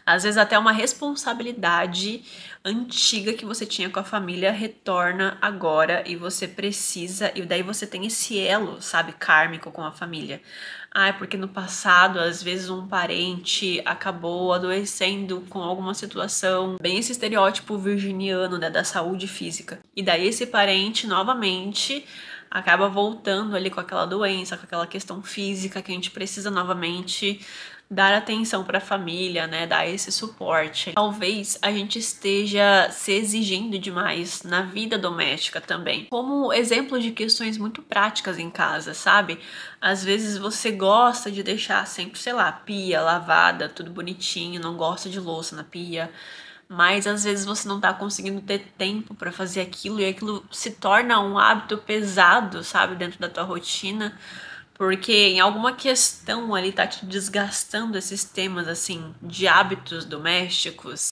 Às vezes até uma responsabilidade antiga que você tinha com a família retorna agora e você precisa, e daí você tem esse elo, sabe, kármico com a família. Ah, é porque no passado, às vezes um parente acabou adoecendo com alguma situação, bem esse estereótipo virginiano, né, da saúde física. E daí esse parente novamente acaba voltando ali com aquela doença, com aquela questão física que a gente precisa novamente dar atenção para a família, né, dar esse suporte. Talvez a gente esteja se exigindo demais na vida doméstica também. Como exemplo de questões muito práticas em casa, sabe? Às vezes você gosta de deixar sempre, sei lá, pia lavada, tudo bonitinho, não gosta de louça na pia, mas às vezes você não tá conseguindo ter tempo para fazer aquilo e aquilo se torna um hábito pesado, sabe, dentro da tua rotina, porque em alguma questão ali tá te desgastando esses temas assim de hábitos domésticos,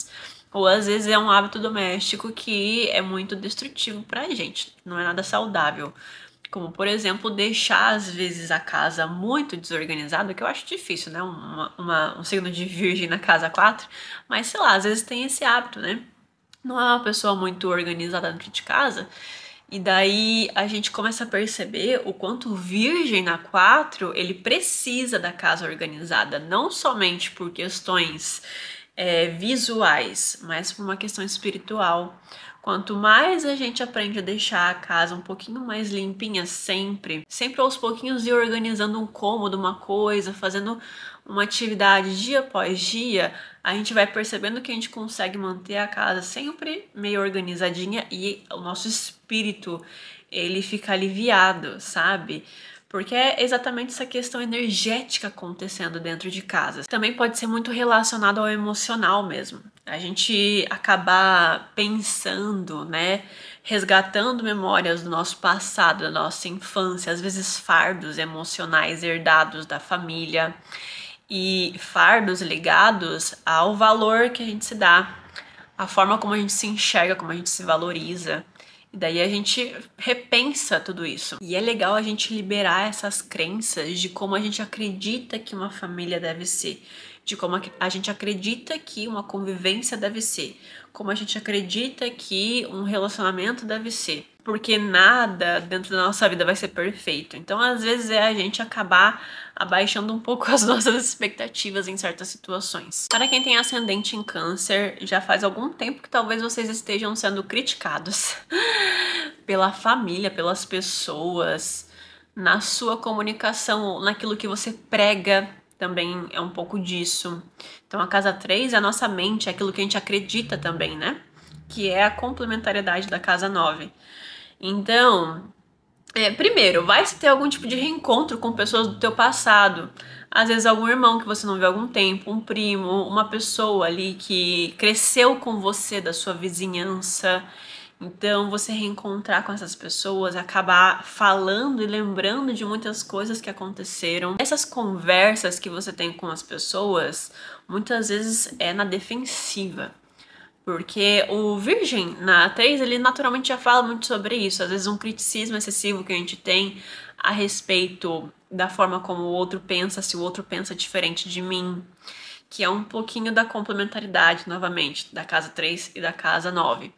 ou às vezes é um hábito doméstico que é muito destrutivo pra gente, não é nada saudável. Como, por exemplo, deixar às vezes a casa muito desorganizada, que eu acho difícil, né? Um signo de virgem na casa 4, mas sei lá, às vezes tem esse hábito, né? Não é uma pessoa muito organizada dentro de casa, e daí a gente começa a perceber o quanto o virgem na 4, ele precisa da casa organizada, não somente por questões visuais, mas por uma questão espiritual. Quanto mais a gente aprende a deixar a casa um pouquinho mais limpinha sempre aos pouquinhos ir organizando um cômodo, uma coisa, fazendo uma atividade dia após dia, a gente vai percebendo que a gente consegue manter a casa sempre meio organizadinha e o nosso espírito, ele fica aliviado, sabe? Porque é exatamente essa questão energética acontecendo dentro de casa. Também pode ser muito relacionado ao emocional mesmo. A gente acabar pensando, né, resgatando memórias do nosso passado, da nossa infância, às vezes fardos emocionais herdados da família e fardos ligados ao valor que a gente se dá, a forma como a gente se enxerga, como a gente se valoriza. E daí a gente repensa tudo isso. E é legal a gente liberar essas crenças de como a gente acredita que uma família deve ser, de como a gente acredita que uma convivência deve ser, como a gente acredita que um relacionamento deve ser. Porque nada dentro da nossa vida vai ser perfeito. Então, às vezes, é a gente acabar abaixando um pouco as nossas expectativas em certas situações. Para quem tem ascendente em Câncer, já faz algum tempo que talvez vocês estejam sendo criticados pela família, pelas pessoas, na sua comunicação, naquilo que você prega, também é um pouco disso. Então, a casa 3 é a nossa mente, é aquilo que a gente acredita também, né? Que é a complementariedade da casa 9. Então, primeiro, vai se ter algum tipo de reencontro com pessoas do teu passado. Às vezes algum irmão que você não vê há algum tempo, um primo, uma pessoa ali que cresceu com você da sua vizinhança. Então, você reencontrar com essas pessoas, acabar falando e lembrando de muitas coisas que aconteceram. Essas conversas que você tem com as pessoas, muitas vezes é na defensiva. Porque o Virgem, na 3, ele naturalmente já fala muito sobre isso. Às vezes um criticismo excessivo que a gente tem a respeito da forma como o outro pensa, se o outro pensa diferente de mim. Que é um pouquinho da complementaridade, novamente, da casa 3 e da casa 9.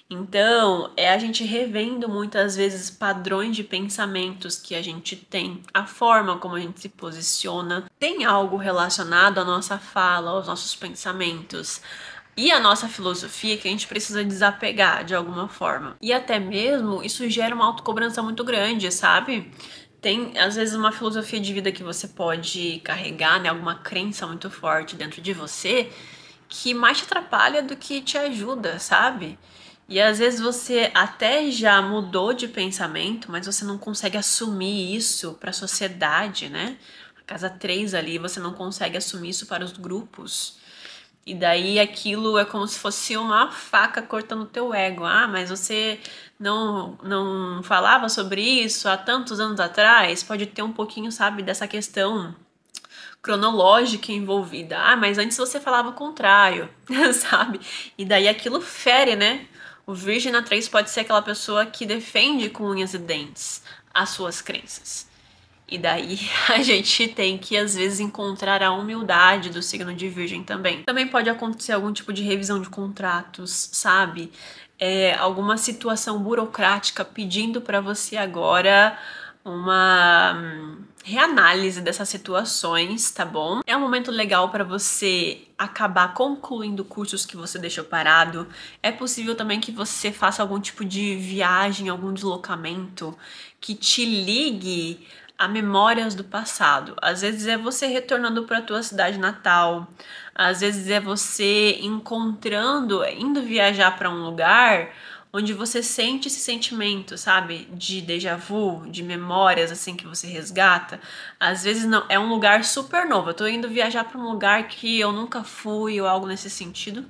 Então, é a gente revendo muitas vezes padrões de pensamentos que a gente tem, a forma como a gente se posiciona. Tem algo relacionado à nossa fala, aos nossos pensamentos e a nossa filosofia que a gente precisa desapegar de alguma forma. E até mesmo isso gera uma autocobrança muito grande, sabe? Tem, às vezes, uma filosofia de vida que você pode carregar, né? Alguma crença muito forte dentro de você. que mais te atrapalha do que te ajuda, sabe? E às vezes você até já mudou de pensamento, mas você não consegue assumir isso para a sociedade, né? A casa 3 ali, você não consegue assumir isso para os grupos. E daí aquilo é como se fosse uma faca cortando o teu ego. Ah, mas você não falava sobre isso há tantos anos atrás? Pode ter um pouquinho, sabe, dessa questão cronológica envolvida. Ah, mas antes você falava o contrário, sabe? E daí aquilo fere, né? O Virgem na 3 pode ser aquela pessoa que defende com unhas e dentes as suas crenças. E daí a gente tem que, às vezes, encontrar a humildade do signo de Virgem também. Também pode acontecer algum tipo de revisão de contratos, sabe? Alguma situação burocrática pedindo para você agora uma reanálise dessas situações, tá bom? É um momento legal para você acabar concluindo cursos que você deixou parado. É possível também que você faça algum tipo de viagem, algum deslocamento que te ligue a memórias do passado. Às vezes é você retornando para a tua cidade natal, às vezes é você indo viajar para um lugar onde você sente esse sentimento, sabe, de déjà vu, de memórias assim que você resgata. Às vezes não, é um lugar super novo. Eu tô indo viajar para um lugar que eu nunca fui ou algo nesse sentido,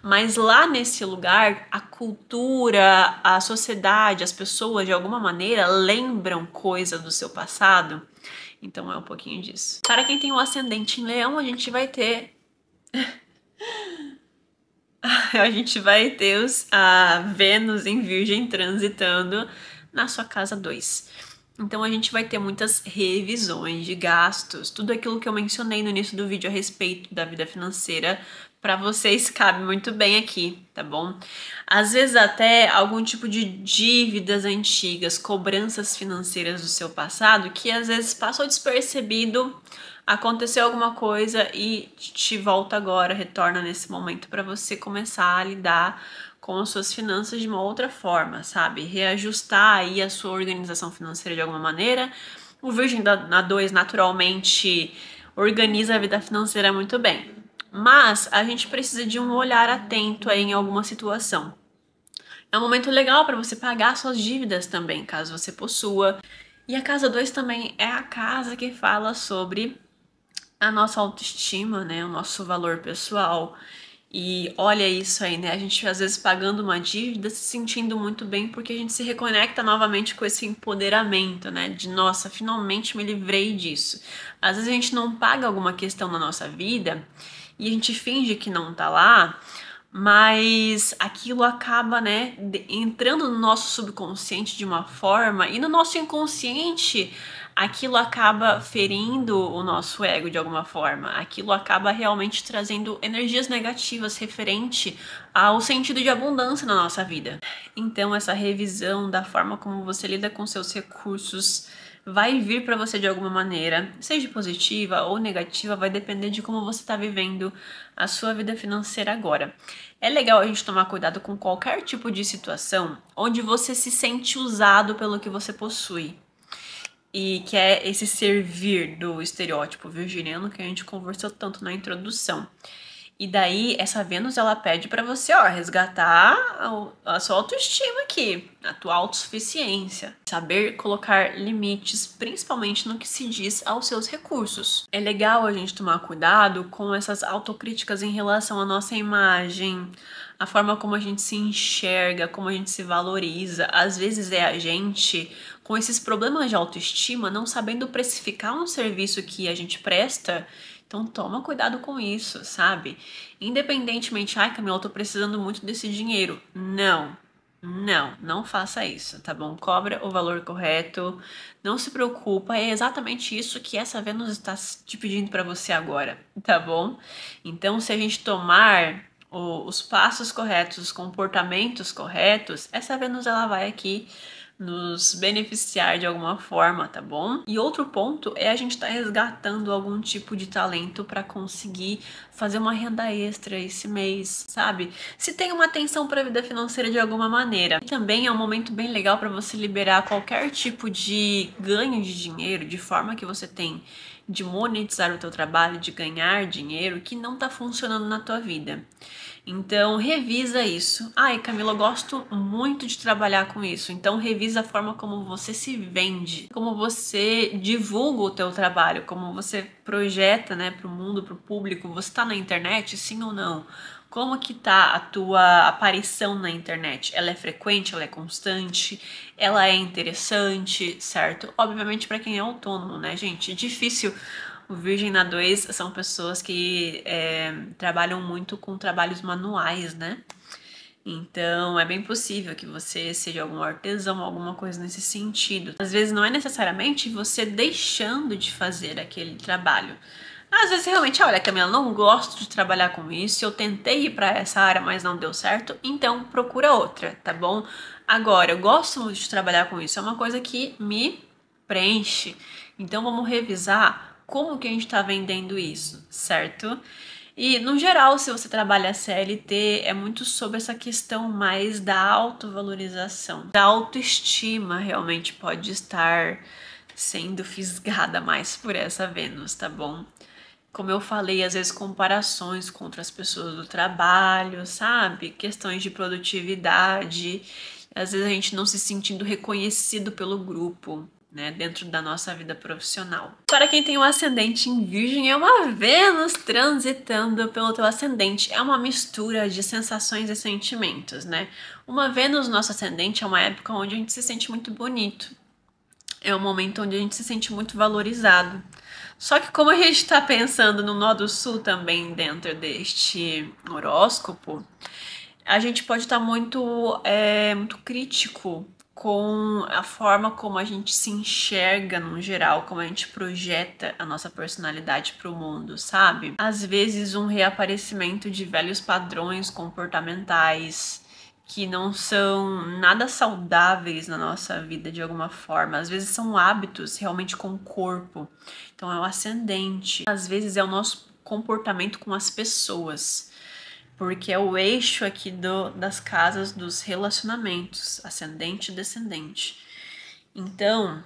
mas lá nesse lugar a cultura, a sociedade, as pessoas de alguma maneira lembram coisa do seu passado. Então é um pouquinho disso. Para quem tem um ascendente em Leão, a gente vai ter a Vênus em Virgem transitando na sua casa 2. Então a gente vai ter muitas revisões de gastos, tudo aquilo que eu mencionei no início do vídeo a respeito da vida financeira, para vocês cabe muito bem aqui, tá bom? Às vezes até algum tipo de dívidas antigas, cobranças financeiras do seu passado, que às vezes passou despercebido, aconteceu alguma coisa e te volta agora, retorna nesse momento para você começar a lidar com as suas finanças de uma outra forma, sabe? Reajustar aí a sua organização financeira de alguma maneira. O Virgem na 2 naturalmente organiza a vida financeira muito bem, mas a gente precisa de um olhar atento aí em alguma situação. É um momento legal para você pagar suas dívidas também, caso você possua. E a casa 2 também é a casa que fala sobre a nossa autoestima, né? O nosso valor pessoal. E olha isso aí, né? A gente às vezes pagando uma dívida, se sentindo muito bem, porque a gente se reconecta novamente com esse empoderamento, né? De nossa, finalmente me livrei disso. Às vezes a gente não paga alguma questão na nossa vida e a gente finge que não tá lá, mas aquilo acaba, né, entrando no nosso subconsciente de uma forma e no nosso inconsciente aquilo acaba ferindo o nosso ego de alguma forma. Aquilo acaba realmente trazendo energias negativas referente ao sentido de abundância na nossa vida. Então essa revisão da forma como você lida com seus recursos vai vir para você de alguma maneira, seja positiva ou negativa, vai depender de como você está vivendo a sua vida financeira agora. É legal a gente tomar cuidado com qualquer tipo de situação onde você se sente usado pelo que você possui. E que é esse servir do estereótipo virginiano que a gente conversou tanto na introdução. E daí, essa Vênus, ela pede pra você, ó, resgatar a sua autoestima aqui, a tua autossuficiência. Saber colocar limites, principalmente no que se diz aos seus recursos. É legal a gente tomar cuidado com essas autocríticas em relação à nossa imagem, a forma como a gente se enxerga, como a gente se valoriza. Às vezes é a gente com esses problemas de autoestima, não sabendo precificar um serviço que a gente presta. Então toma cuidado com isso, sabe? Independentemente, ai Camila, eu tô precisando muito desse dinheiro. Não faça isso, tá bom? Cobra o valor correto, não se preocupa, é exatamente isso que essa Vênus está te pedindo para você agora, tá bom? Então se a gente tomar os passos corretos, os comportamentos corretos, essa Vênus ela vai aqui nos beneficiar de alguma forma, tá bom? E outro ponto é a gente estar resgatando algum tipo de talento para conseguir fazer uma renda extra esse mês, sabe? Se tem uma atenção para a vida financeira de alguma maneira. E também é um momento bem legal para você liberar qualquer tipo de ganho de dinheiro, de forma que você tem de monetizar o teu trabalho, de ganhar dinheiro que não tá funcionando na tua vida. Então, revisa isso. Ai, Camila, eu gosto muito de trabalhar com isso. Então, revisa a forma como você se vende, como você divulga o teu trabalho, como você projeta, né, para o mundo, para o público. Você tá na internet, sim ou não? Como que tá a tua aparição na internet? Ela é frequente, ela é constante, ela é interessante, certo? Obviamente para quem é autônomo, né, gente? É difícil. O Virgem na 2 são pessoas que trabalham muito com trabalhos manuais, né? Então, é bem possível que você seja algum artesão, alguma coisa nesse sentido. Às vezes não é necessariamente você deixando de fazer aquele trabalho. Às vezes realmente, olha, Camila, não gosto de trabalhar com isso, eu tentei ir para essa área, mas não deu certo, então procura outra, tá bom? Agora, eu gosto muito de trabalhar com isso, é uma coisa que me preenche. Então, vamos revisar como que a gente está vendendo isso, certo? E, no geral, se você trabalha CLT, é muito sobre essa questão mais da autovalorização. Da autoestima realmente pode estar sendo fisgada mais por essa Vênus, tá bom? Como eu falei, às vezes comparações com outras pessoas do trabalho, sabe? Questões de produtividade, às vezes a gente não se sentindo reconhecido pelo grupo, né, dentro da nossa vida profissional. Para quem tem um ascendente em Virgem, é uma Vênus transitando pelo teu ascendente. É uma mistura de sensações e sentimentos, né? Uma Vênus no nosso ascendente é uma época onde a gente se sente muito bonito. É um momento onde a gente se sente muito valorizado. Só que como a gente está pensando no Nó do Sul também dentro deste horóscopo, a gente pode estar muito crítico com a forma como a gente se enxerga no geral, como a gente projeta a nossa personalidade para o mundo, sabe? Às vezes um reaparecimento de velhos padrões comportamentais que não são nada saudáveis na nossa vida de alguma forma. Às vezes são hábitos realmente com o corpo. Então é o ascendente. Às vezes é o nosso comportamento com as pessoas, porque é o eixo aqui das casas dos relacionamentos, ascendente e descendente. Então,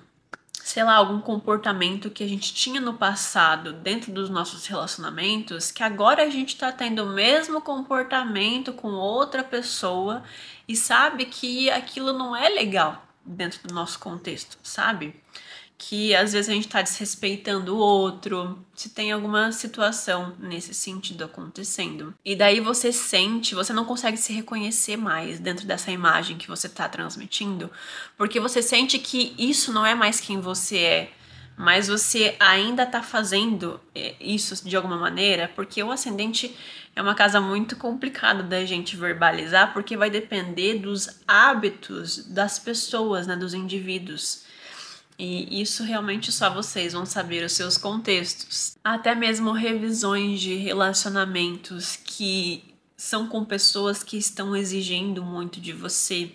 sei lá, algum comportamento que a gente tinha no passado dentro dos nossos relacionamentos, que agora a gente tá tendo o mesmo comportamento com outra pessoa e sabe que aquilo não é legal dentro do nosso contexto, sabe? Que às vezes a gente tá desrespeitando o outro, se tem alguma situação nesse sentido acontecendo. E daí você sente, você não consegue se reconhecer mais dentro dessa imagem que você tá transmitindo, porque você sente que isso não é mais quem você é, mas você ainda tá fazendo isso de alguma maneira, porque o ascendente é uma casa muito complicada da gente verbalizar, porque vai depender dos hábitos das pessoas, né, dos indivíduos. E isso realmente só vocês vão saber os seus contextos. Até mesmo revisões de relacionamentos que são com pessoas que estão exigindo muito de você,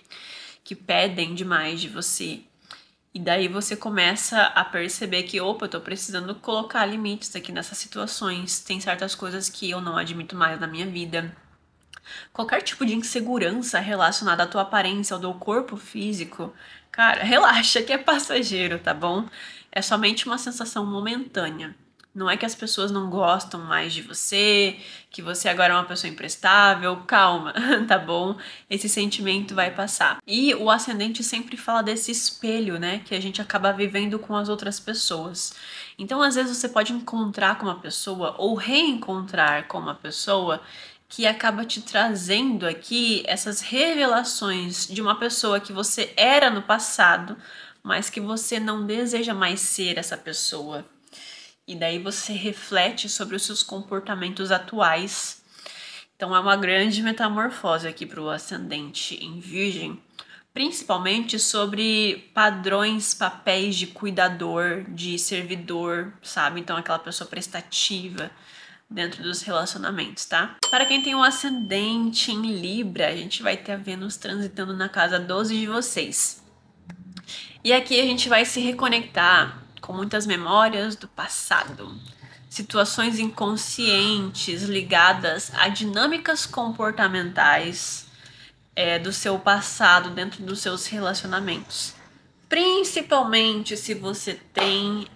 que pedem demais de você. E daí você começa a perceber que, opa, eu tô precisando colocar limites aqui nessas situações. Tem certas coisas que eu não admito mais na minha vida. Qualquer tipo de insegurança relacionada à tua aparência ou do corpo físico, cara, relaxa que é passageiro, tá bom? É somente uma sensação momentânea. Não é que as pessoas não gostam mais de você, que você agora é uma pessoa imprestável. Calma, tá bom? Esse sentimento vai passar. E o ascendente sempre fala desse espelho, né? Que a gente acaba vivendo com as outras pessoas. Então, às vezes, você pode encontrar com uma pessoa ou reencontrar com uma pessoa que acaba te trazendo aqui essas revelações de uma pessoa que você era no passado, mas que você não deseja mais ser essa pessoa. E daí você reflete sobre os seus comportamentos atuais. Então é uma grande metamorfose aqui para o ascendente em Virgem, principalmente sobre padrões, papéis de cuidador, de servidor, sabe? Então aquela pessoa prestativa dentro dos relacionamentos, tá? Para quem tem um ascendente em Libra, a gente vai ter a Vênus transitando na casa 12 de vocês. E aqui a gente vai se reconectar com muitas memórias do passado, situações inconscientes ligadas a dinâmicas comportamentais do seu passado dentro dos seus relacionamentos. Principalmente se você tem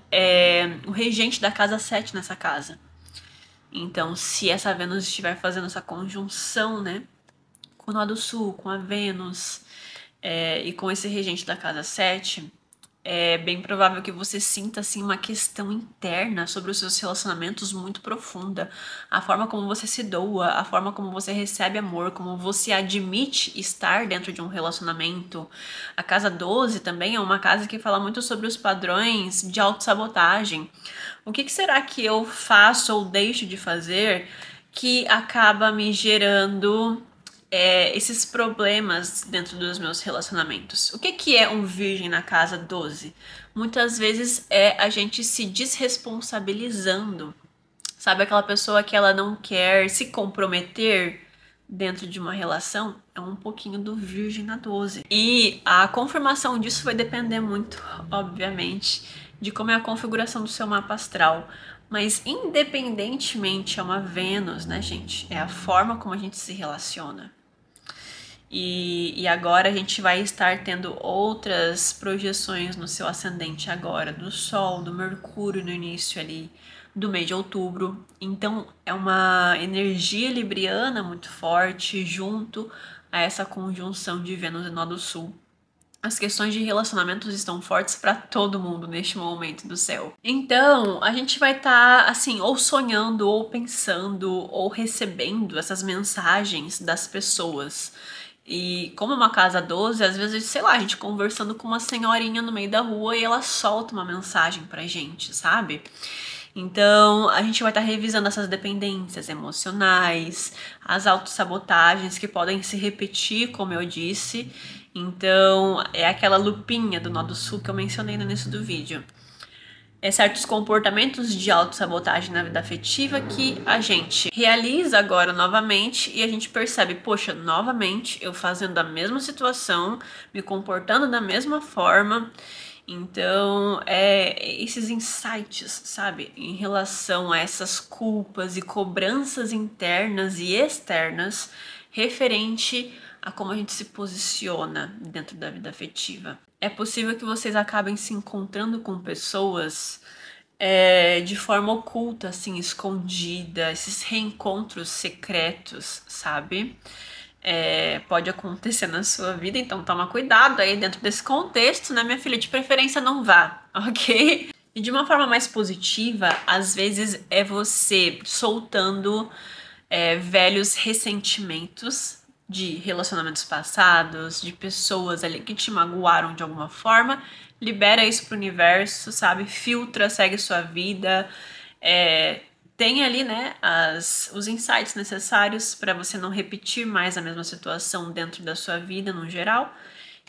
o regente da casa 7 nessa casa. Então, se essa Vênus estiver fazendo essa conjunção, né, com o nó do sul, com a Vênus e com esse regente da casa 7, é bem provável que você sinta assim uma questão interna sobre os seus relacionamentos muito profunda. A forma como você se doa, a forma como você recebe amor, como você admite estar dentro de um relacionamento. A casa 12 também é uma casa que fala muito sobre os padrões de autossabotagem. O que será que eu faço ou deixo de fazer que acaba me gerando esses problemas dentro dos meus relacionamentos? O que é um virgem na casa 12? Muitas vezes é a gente se desresponsabilizando. Sabe aquela pessoa que ela não quer se comprometer dentro de uma relação? É um pouquinho do virgem na 12. E a confirmação disso vai depender muito, obviamente, de como é a configuração do seu mapa astral. Mas independentemente, é uma Vênus, né, gente? É a forma como a gente se relaciona. E agora a gente vai estar tendo outras projeções no seu ascendente agora, do Sol, do Mercúrio no início ali do mês de outubro. Então é uma energia libriana muito forte junto a essa conjunção de Vênus e Nó do Sul. As questões de relacionamentos estão fortes para todo mundo neste momento do céu. Então, a gente vai estar, assim, ou sonhando, ou pensando, ou recebendo essas mensagens das pessoas. E como é uma casa 12, às vezes, sei lá, a gente conversando com uma senhorinha no meio da rua e ela solta uma mensagem pra gente, sabe? Então, a gente vai estar revisando essas dependências emocionais, as autossabotagens que podem se repetir, como eu disse. Então, é aquela lupinha do Nó do Sul que eu mencionei no início do vídeo. Certos comportamentos de autossabotagem na vida afetiva que a gente realiza agora novamente e a gente percebe, poxa, novamente eu fazendo a mesma situação, me comportando da mesma forma. Então, esses insights, sabe, em relação a essas culpas e cobranças internas e externas referente a como a gente se posiciona dentro da vida afetiva. É possível que vocês acabem se encontrando com pessoas de forma oculta, assim, escondida, esses reencontros secretos, sabe? Pode acontecer na sua vida, então toma cuidado aí dentro desse contexto, né, minha filha? De preferência não vá, ok? E de uma forma mais positiva, às vezes é você soltando velhos ressentimentos de relacionamentos passados, de pessoas ali que te magoaram de alguma forma. Libera isso pro universo, sabe? Filtra, segue sua vida. Tem ali, né, os insights necessários para você não repetir mais a mesma situação dentro da sua vida no geral.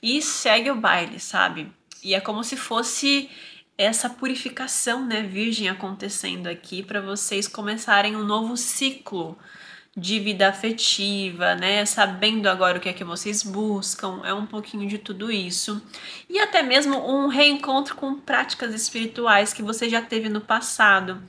E segue o baile, sabe? E é como se fosse essa purificação, né, virgem acontecendo aqui para vocês começarem um novo ciclo de vida afetiva, né? Sabendo agora o que é que vocês buscam, é um pouquinho de tudo isso. E até mesmo um reencontro com práticas espirituais que você já teve no passado.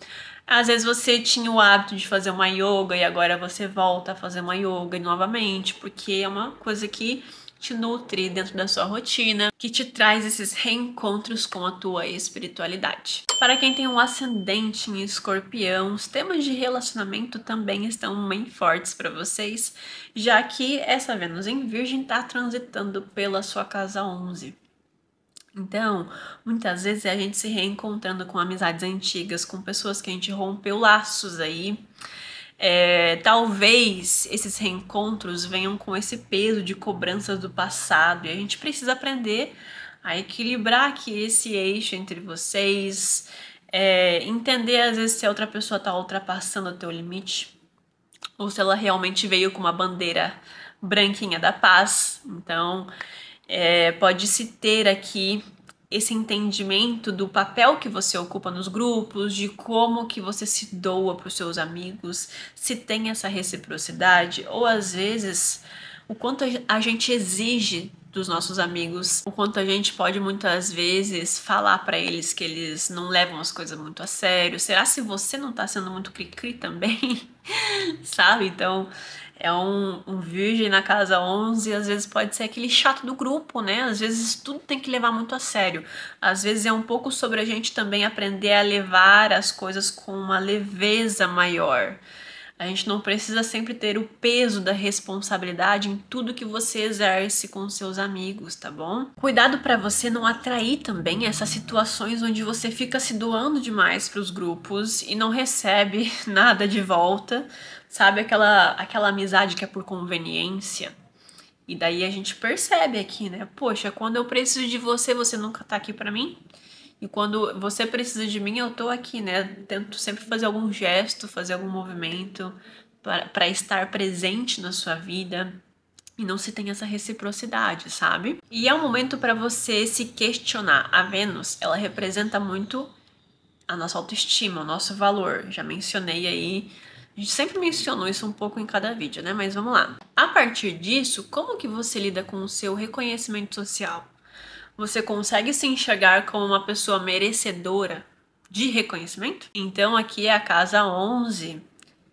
Às vezes você tinha o hábito de fazer uma yoga e agora você volta a fazer uma yoga novamente, porque é uma coisa que te nutre dentro da sua rotina, que te traz esses reencontros com a tua espiritualidade. Para quem tem um ascendente em Escorpião, os temas de relacionamento também estão bem fortes para vocês, já que essa Vênus em Virgem está transitando pela sua casa 11. Então, muitas vezes é a gente se reencontrando com amizades antigas, com pessoas que a gente rompeu laços aí. Talvez esses reencontros venham com esse peso de cobranças do passado e a gente precisa aprender a equilibrar aqui esse eixo entre vocês, entender às vezes se a outra pessoa está ultrapassando o teu limite ou se ela realmente veio com uma bandeira branquinha da paz. Então, pode-se ter aqui esse entendimento do papel que você ocupa nos grupos, de como que você se doa para os seus amigos, se tem essa reciprocidade, ou às vezes o quanto a gente exige dos nossos amigos, o quanto a gente pode muitas vezes falar pra eles que eles não levam as coisas muito a sério. Será se você não tá sendo muito cri-cri também? Sabe? Então, é um virgem na casa 11, às vezes pode ser aquele chato do grupo, né? Às vezes tudo tem que levar muito a sério. Às vezes é um pouco sobre a gente também aprender a levar as coisas com uma leveza maior. A gente não precisa sempre ter o peso da responsabilidade em tudo que você exerce com seus amigos, tá bom? Cuidado para você não atrair também essas situações onde você fica se doando demais para os grupos e não recebe nada de volta, sabe? Aquela amizade que é por conveniência. E daí a gente percebe aqui, né? Poxa, quando eu preciso de você, você nunca tá aqui para mim? E quando você precisa de mim, eu tô aqui, né? Tento sempre fazer algum gesto, fazer algum movimento para estar presente na sua vida. E não se tem essa reciprocidade, sabe? E é um momento para você se questionar. A Vênus, ela representa muito a nossa autoestima, o nosso valor. Já mencionei aí, a gente sempre mencionou isso um pouco em cada vídeo, né? Mas vamos lá. A partir disso, como que você lida com o seu reconhecimento social? Você consegue se enxergar como uma pessoa merecedora de reconhecimento? Então aqui é a casa 11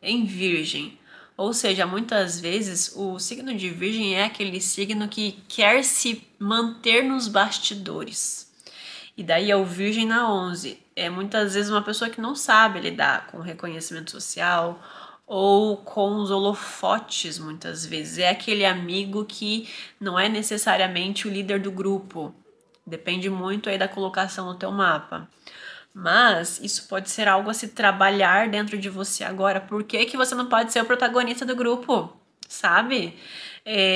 em Virgem. Ou seja, muitas vezes o signo de Virgem é aquele signo que quer se manter nos bastidores. E daí é o Virgem na 11. É muitas vezes uma pessoa que não sabe lidar com o reconhecimento social ou com os holofotes, muitas vezes. É aquele amigo que não é necessariamente o líder do grupo. Depende muito aí da colocação no teu mapa. Mas isso pode ser algo a se trabalhar dentro de você agora. Por que que você não pode ser o protagonista do grupo? Sabe?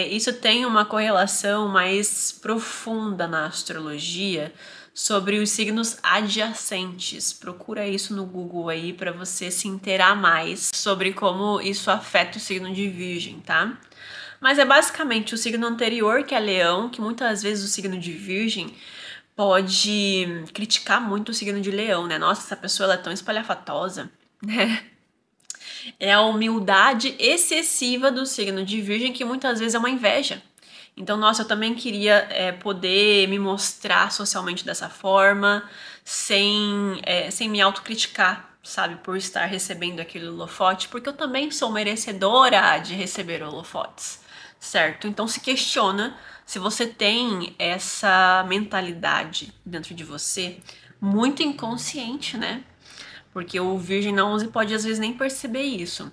Isso tem uma correlação mais profunda na astrologia sobre os signos adjacentes. Procura isso no Google aí para você se inteirar mais sobre como isso afeta o signo de Virgem, tá? Mas é basicamente o signo anterior, que é Leão, que muitas vezes o signo de Virgem pode criticar muito o signo de Leão, né? Nossa, essa pessoa ela é tão espalhafatosa, né? É a humildade excessiva do signo de Virgem, que muitas vezes é uma inveja. Então, nossa, eu também queria poder me mostrar socialmente dessa forma, sem me autocriticar, sabe? Por estar recebendo aquele holofote, porque eu também sou merecedora de receber holofotes, certo? Então, se questiona se você tem essa mentalidade dentro de você, muito inconsciente, né? Porque o Virgem na 11 pode às vezes nem perceber isso.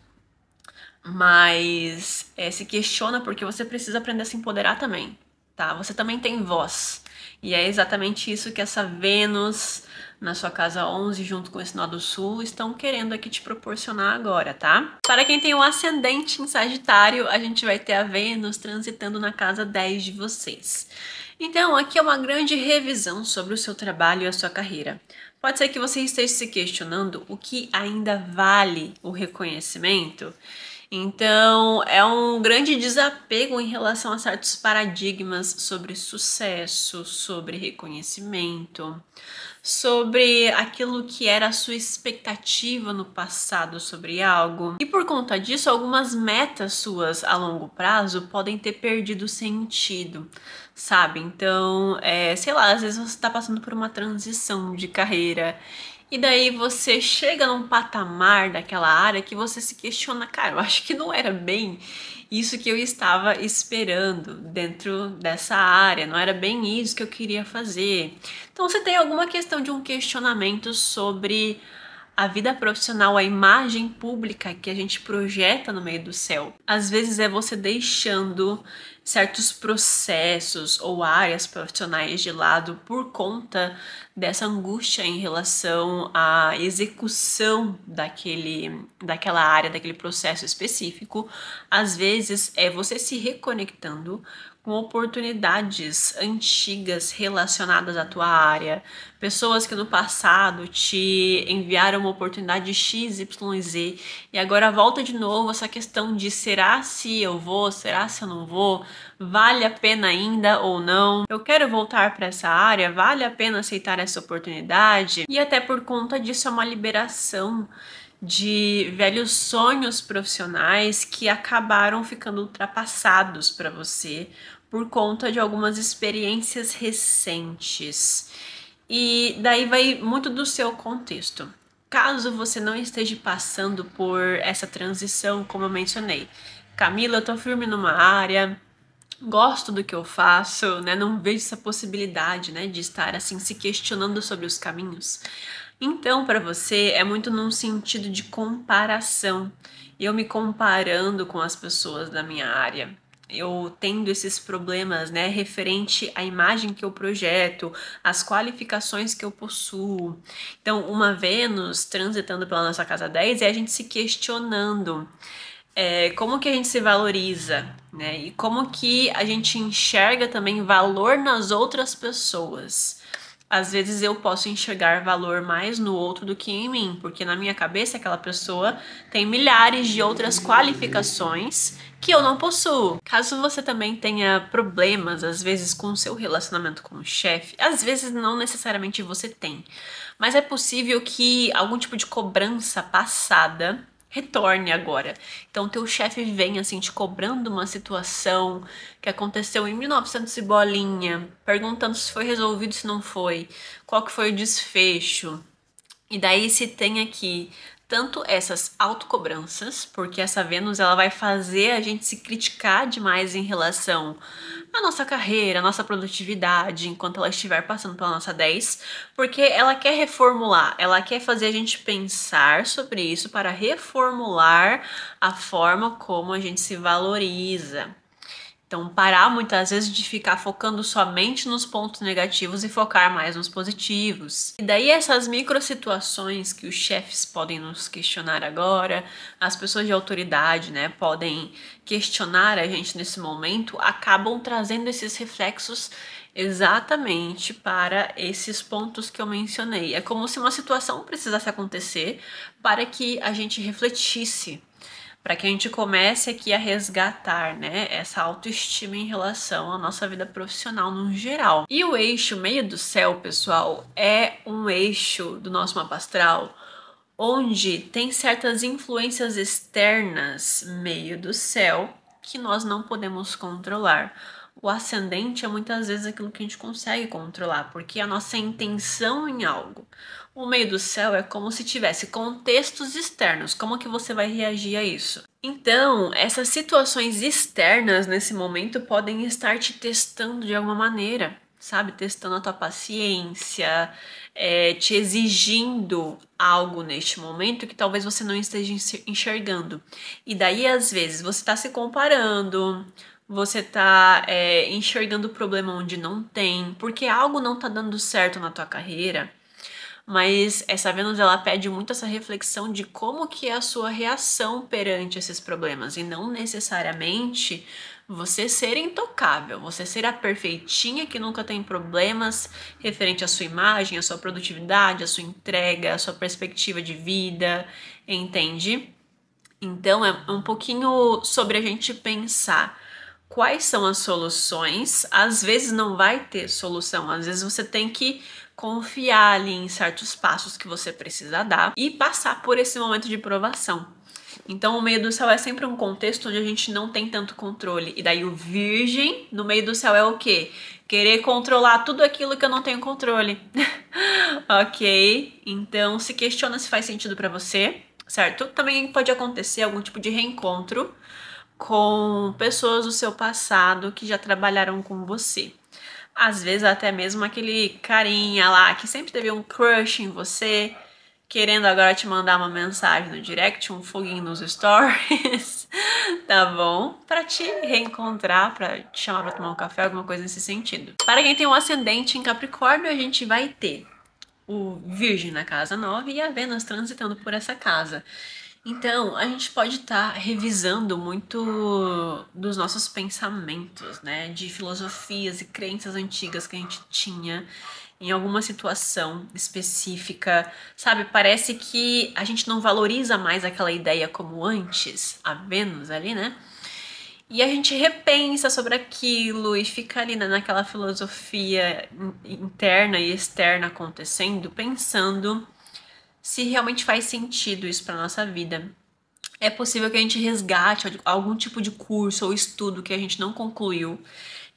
Mas se questiona porque você precisa aprender a se empoderar também, tá? Você também tem voz. E é exatamente isso que essa Vênus na sua casa 11 junto com esse nó do sul estão querendo aqui te proporcionar agora, tá? Para quem tem um ascendente em Sagitário, a gente vai ter a Vênus transitando na casa 10 de vocês. Então, aqui é uma grande revisão sobre o seu trabalho e a sua carreira. Pode ser que você esteja se questionando o que ainda vale o reconhecimento. Então, é um grande desapego em relação a certos paradigmas sobre sucesso, sobre reconhecimento, sobre aquilo que era a sua expectativa no passado sobre algo. E por conta disso, algumas metas suas a longo prazo podem ter perdido sentido, sabe? Então, sei lá, às vezes você está passando por uma transição de carreira e daí você chega num patamar daquela área que você se questiona, cara, eu acho que não era bem isso que eu estava esperando dentro dessa área, não era bem isso que eu queria fazer. Então você tem alguma questão de um questionamento sobre a vida profissional, a imagem pública que a gente projeta no meio do céu. Às vezes é você deixando certos processos ou áreas profissionais de lado por conta dessa angústia em relação à execução daquela área, daquele processo específico. Às vezes é você se reconectando com oportunidades antigas relacionadas à tua área, pessoas que no passado te enviaram uma oportunidade X, Y, Z e agora volta de novo essa questão de será se eu vou, será se eu não vou, vale a pena ainda ou não, eu quero voltar para essa área, vale a pena aceitar essa oportunidade? E até por conta disso é uma liberação de velhos sonhos profissionais que acabaram ficando ultrapassados para você por conta de algumas experiências recentes. E daí vai muito do seu contexto. Caso você não esteja passando por essa transição, como eu mencionei, Camila, eu tô firme numa área, gosto do que eu faço, né? Não vejo essa possibilidade, né, de estar assim se questionando sobre os caminhos. Então, para você é muito num sentido de comparação. Eu me comparando com as pessoas da minha área. Eu tendo esses problemas, né, referente à imagem que eu projeto, às qualificações que eu possuo. Então, uma Vênus transitando pela nossa casa 10 é a gente se questionando como que a gente se valoriza, né? E como que a gente enxerga também valor nas outras pessoas. Às vezes eu posso enxergar valor mais no outro do que em mim, porque na minha cabeça aquela pessoa tem milhares de outras qualificações que eu não possuo. Caso você também tenha problemas, às vezes, com o seu relacionamento com o chefe, às vezes não necessariamente você tem, mas é possível que algum tipo de cobrança passada retorne agora. Então, teu chefe vem assim te cobrando uma situação que aconteceu em 1900 e bolinha, perguntando se foi resolvido, se não foi, qual que foi o desfecho. E daí se tem aqui tanto essas autocobranças, porque essa Vênus ela vai fazer a gente se criticar demais em relação à nossa carreira, à nossa produtividade, enquanto ela estiver passando pela nossa 10, porque ela quer reformular, ela quer fazer a gente pensar sobre isso para reformular a forma como a gente se valoriza. Então, parar muitas vezes de ficar focando somente nos pontos negativos e focar mais nos positivos. E daí essas micro situações que os chefes podem nos questionar agora, as pessoas de autoridade, né, podem questionar a gente nesse momento, acabam trazendo esses reflexos exatamente para esses pontos que eu mencionei. É como se uma situação precisasse acontecer para que a gente refletisse, para que a gente comece aqui a resgatar, né, essa autoestima em relação à nossa vida profissional no geral. E o eixo meio do céu, pessoal, é um eixo do nosso mapa astral onde tem certas influências externas meio do céu que nós não podemos controlar. O ascendente é muitas vezes aquilo que a gente consegue controlar, porque é a nossa intenção em algo. O meio do céu é como se tivesse contextos externos, como que você vai reagir a isso? Então, essas situações externas nesse momento podem estar te testando de alguma maneira, sabe? Testando a tua paciência, te exigindo algo neste momento que talvez você não esteja enxergando. E daí, às vezes, você está se comparando, você tá enxergando o problema onde não tem, porque algo não tá dando certo na tua carreira. Mas essa Vênus, ela pede muito essa reflexão de como que é a sua reação perante esses problemas, e não necessariamente você ser intocável, você ser a perfeitinha que nunca tem problemas referente à sua imagem, à sua produtividade, à sua entrega, à sua perspectiva de vida, entende? Então é um pouquinho sobre a gente pensar quais são as soluções. Às vezes não vai ter solução, às vezes você tem que confiar ali em certos passos que você precisa dar e passar por esse momento de provação. Então, o meio do céu é sempre um contexto onde a gente não tem tanto controle. E daí o virgem no meio do céu é o quê? Querer controlar tudo aquilo que eu não tenho controle. Ok? Então, se questiona se faz sentido pra você, certo? Também pode acontecer algum tipo de reencontro com pessoas do seu passado que já trabalharam com você. Às vezes até mesmo aquele carinha lá que sempre teve um crush em você, querendo agora te mandar uma mensagem no direct, um foguinho nos stories, tá bom? Pra te reencontrar, pra te chamar pra tomar um café, alguma coisa nesse sentido. Para quem tem um ascendente em Capricórnio, a gente vai ter o Virgem na casa 9 e a Vênus transitando por essa casa. Então, a gente pode estar revisando muito dos nossos pensamentos, né? De filosofias e crenças antigas que a gente tinha em alguma situação específica, sabe? Parece que a gente não valoriza mais aquela ideia como antes, a Vênus ali, né? E a gente repensa sobre aquilo e fica ali naquela filosofia interna e externa acontecendo, pensando se realmente faz sentido isso para nossa vida. É possível que a gente resgate algum tipo de curso ou estudo que a gente não concluiu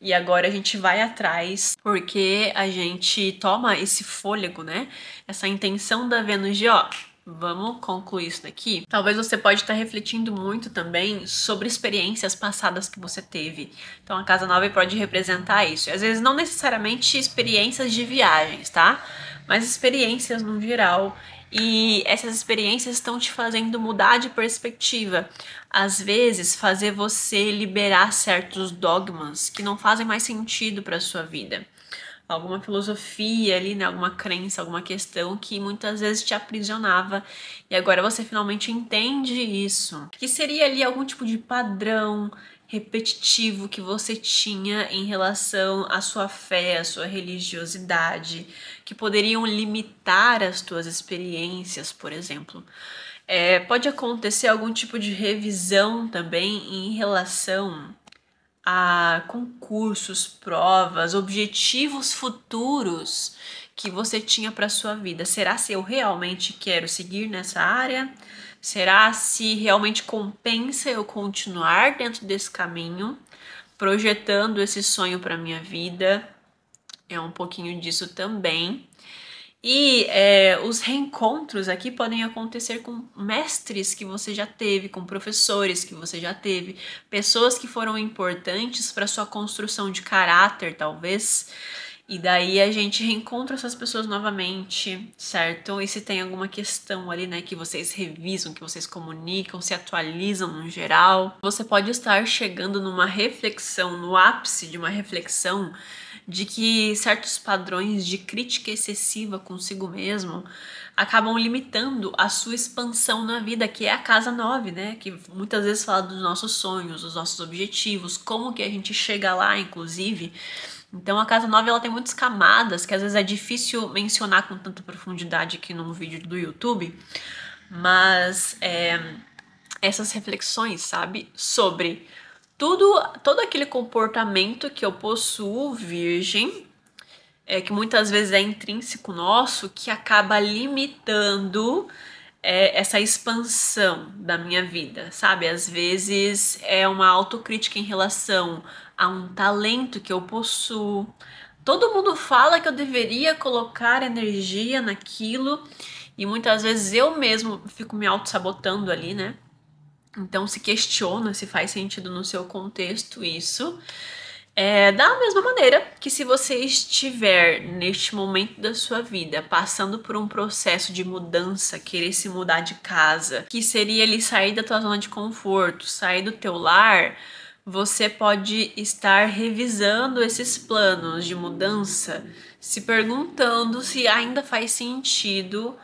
e agora a gente vai atrás porque a gente toma esse fôlego, né? Essa intenção da Vênus de, ó, vamos concluir isso daqui. Talvez você pode estar refletindo muito também sobre experiências passadas que você teve. Então a casa 9 pode representar isso. Às vezes não necessariamente experiências de viagens, tá? Mas experiências no geral. E essas experiências estão te fazendo mudar de perspectiva. Às vezes, fazer você liberar certos dogmas que não fazem mais sentido para sua vida. Alguma filosofia ali, né? Alguma crença, alguma questão que muitas vezes te aprisionava e agora você finalmente entende isso. Que seria ali algum tipo de padrão repetitivo que você tinha em relação à sua fé, à sua religiosidade, que poderiam limitar as tuas experiências, por exemplo. Pode acontecer algum tipo de revisão também em relação a concursos, provas, objetivos futuros que você tinha para sua vida. Será se eu realmente quero seguir nessa área? Será se realmente compensa eu continuar dentro desse caminho, projetando esse sonho para minha vida? É um pouquinho disso também. E os reencontros aqui podem acontecer com mestres que você já teve, com professores que você já teve, pessoas que foram importantes para sua construção de caráter, talvez. E daí a gente reencontra essas pessoas novamente, certo? E se tem alguma questão ali, né, que vocês revisam, que vocês comunicam, se atualizam no geral, você pode estar chegando numa reflexão, no ápice de uma reflexão de que certos padrões de crítica excessiva consigo mesmo acabam limitando a sua expansão na vida, que é a casa 9, né? Que muitas vezes fala dos nossos sonhos, dos nossos objetivos, como que a gente chega lá, inclusive. Então a casa 9 ela tem muitas camadas que às vezes é difícil mencionar com tanta profundidade aqui num vídeo do YouTube, mas essas reflexões, sabe, sobre todo aquele comportamento que eu possuo, virgem, que muitas vezes é intrínseco nosso, que acaba limitando essa expansão da minha vida, sabe? Às vezes é uma autocrítica em relação a um talento que eu possuo. Todo mundo fala que eu deveria colocar energia naquilo e muitas vezes eu mesmo fico me auto-sabotando ali, né? Então se questiona se faz sentido no seu contexto isso. Da mesma maneira que se você estiver neste momento da sua vida passando por um processo de mudança, querer se mudar de casa, que seria ali sair da tua zona de conforto, sair do teu lar, você pode estar revisando esses planos de mudança, se perguntando se ainda faz sentido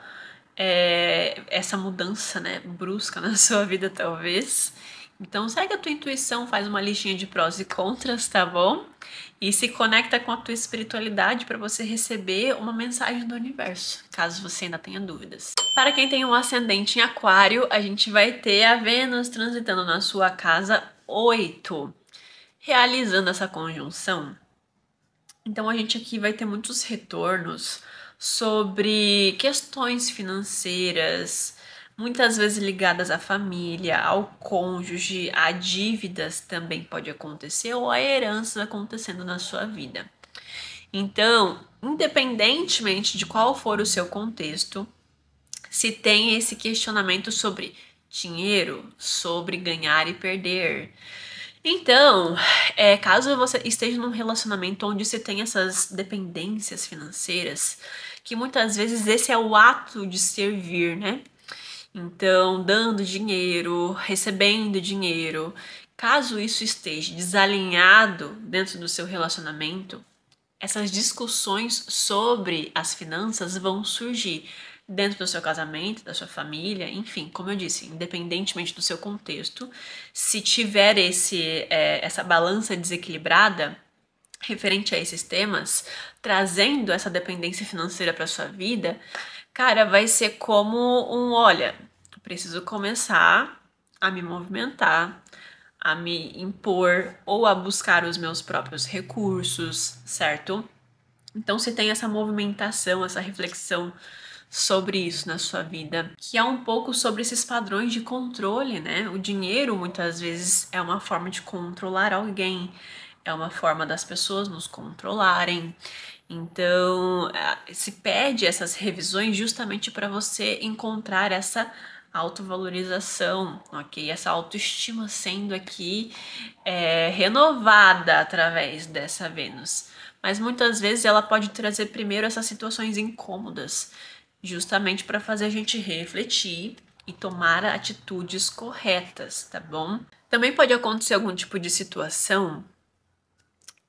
essa mudança, né, brusca na sua vida, talvez. Então segue a tua intuição, faz uma listinha de prós e contras, tá bom? E se conecta com a tua espiritualidade para você receber uma mensagem do universo, caso você ainda tenha dúvidas. Para quem tem um ascendente em Aquário, a gente vai ter a Vênus transitando na sua casa 8, realizando essa conjunção. Então a gente aqui vai ter muitos retornos sobre questões financeiras, muitas vezes ligadas à família, ao cônjuge, a dívidas também pode acontecer ou a herança acontecendo na sua vida. Então, independentemente de qual for o seu contexto, se tem esse questionamento sobre dinheiro, sobre ganhar e perder. Então, caso você esteja num relacionamento onde você tem essas dependências financeiras, que muitas vezes esse é o ato de servir, né? Então, dando dinheiro, recebendo dinheiro, caso isso esteja desalinhado dentro do seu relacionamento, essas discussões sobre as finanças vão surgir dentro do seu casamento, da sua família, enfim, como eu disse, independentemente do seu contexto, se tiver essa balança desequilibrada referente a esses temas, trazendo essa dependência financeira para sua vida, cara, vai ser como olha, preciso começar a me movimentar, a me impor ou a buscar os meus próprios recursos, certo? Então, se tem essa movimentação, essa reflexão sobre isso na sua vida, que é um pouco sobre esses padrões de controle, né? O dinheiro muitas vezes é uma forma de controlar alguém, é uma forma das pessoas nos controlarem. Então, se pede essas revisões justamente para você encontrar essa autovalorização, ok? Essa autoestima sendo aqui renovada através dessa Vênus. Mas muitas vezes ela pode trazer primeiro essas situações incômodas, justamente para fazer a gente refletir e tomar atitudes corretas, tá bom? Também pode acontecer algum tipo de situação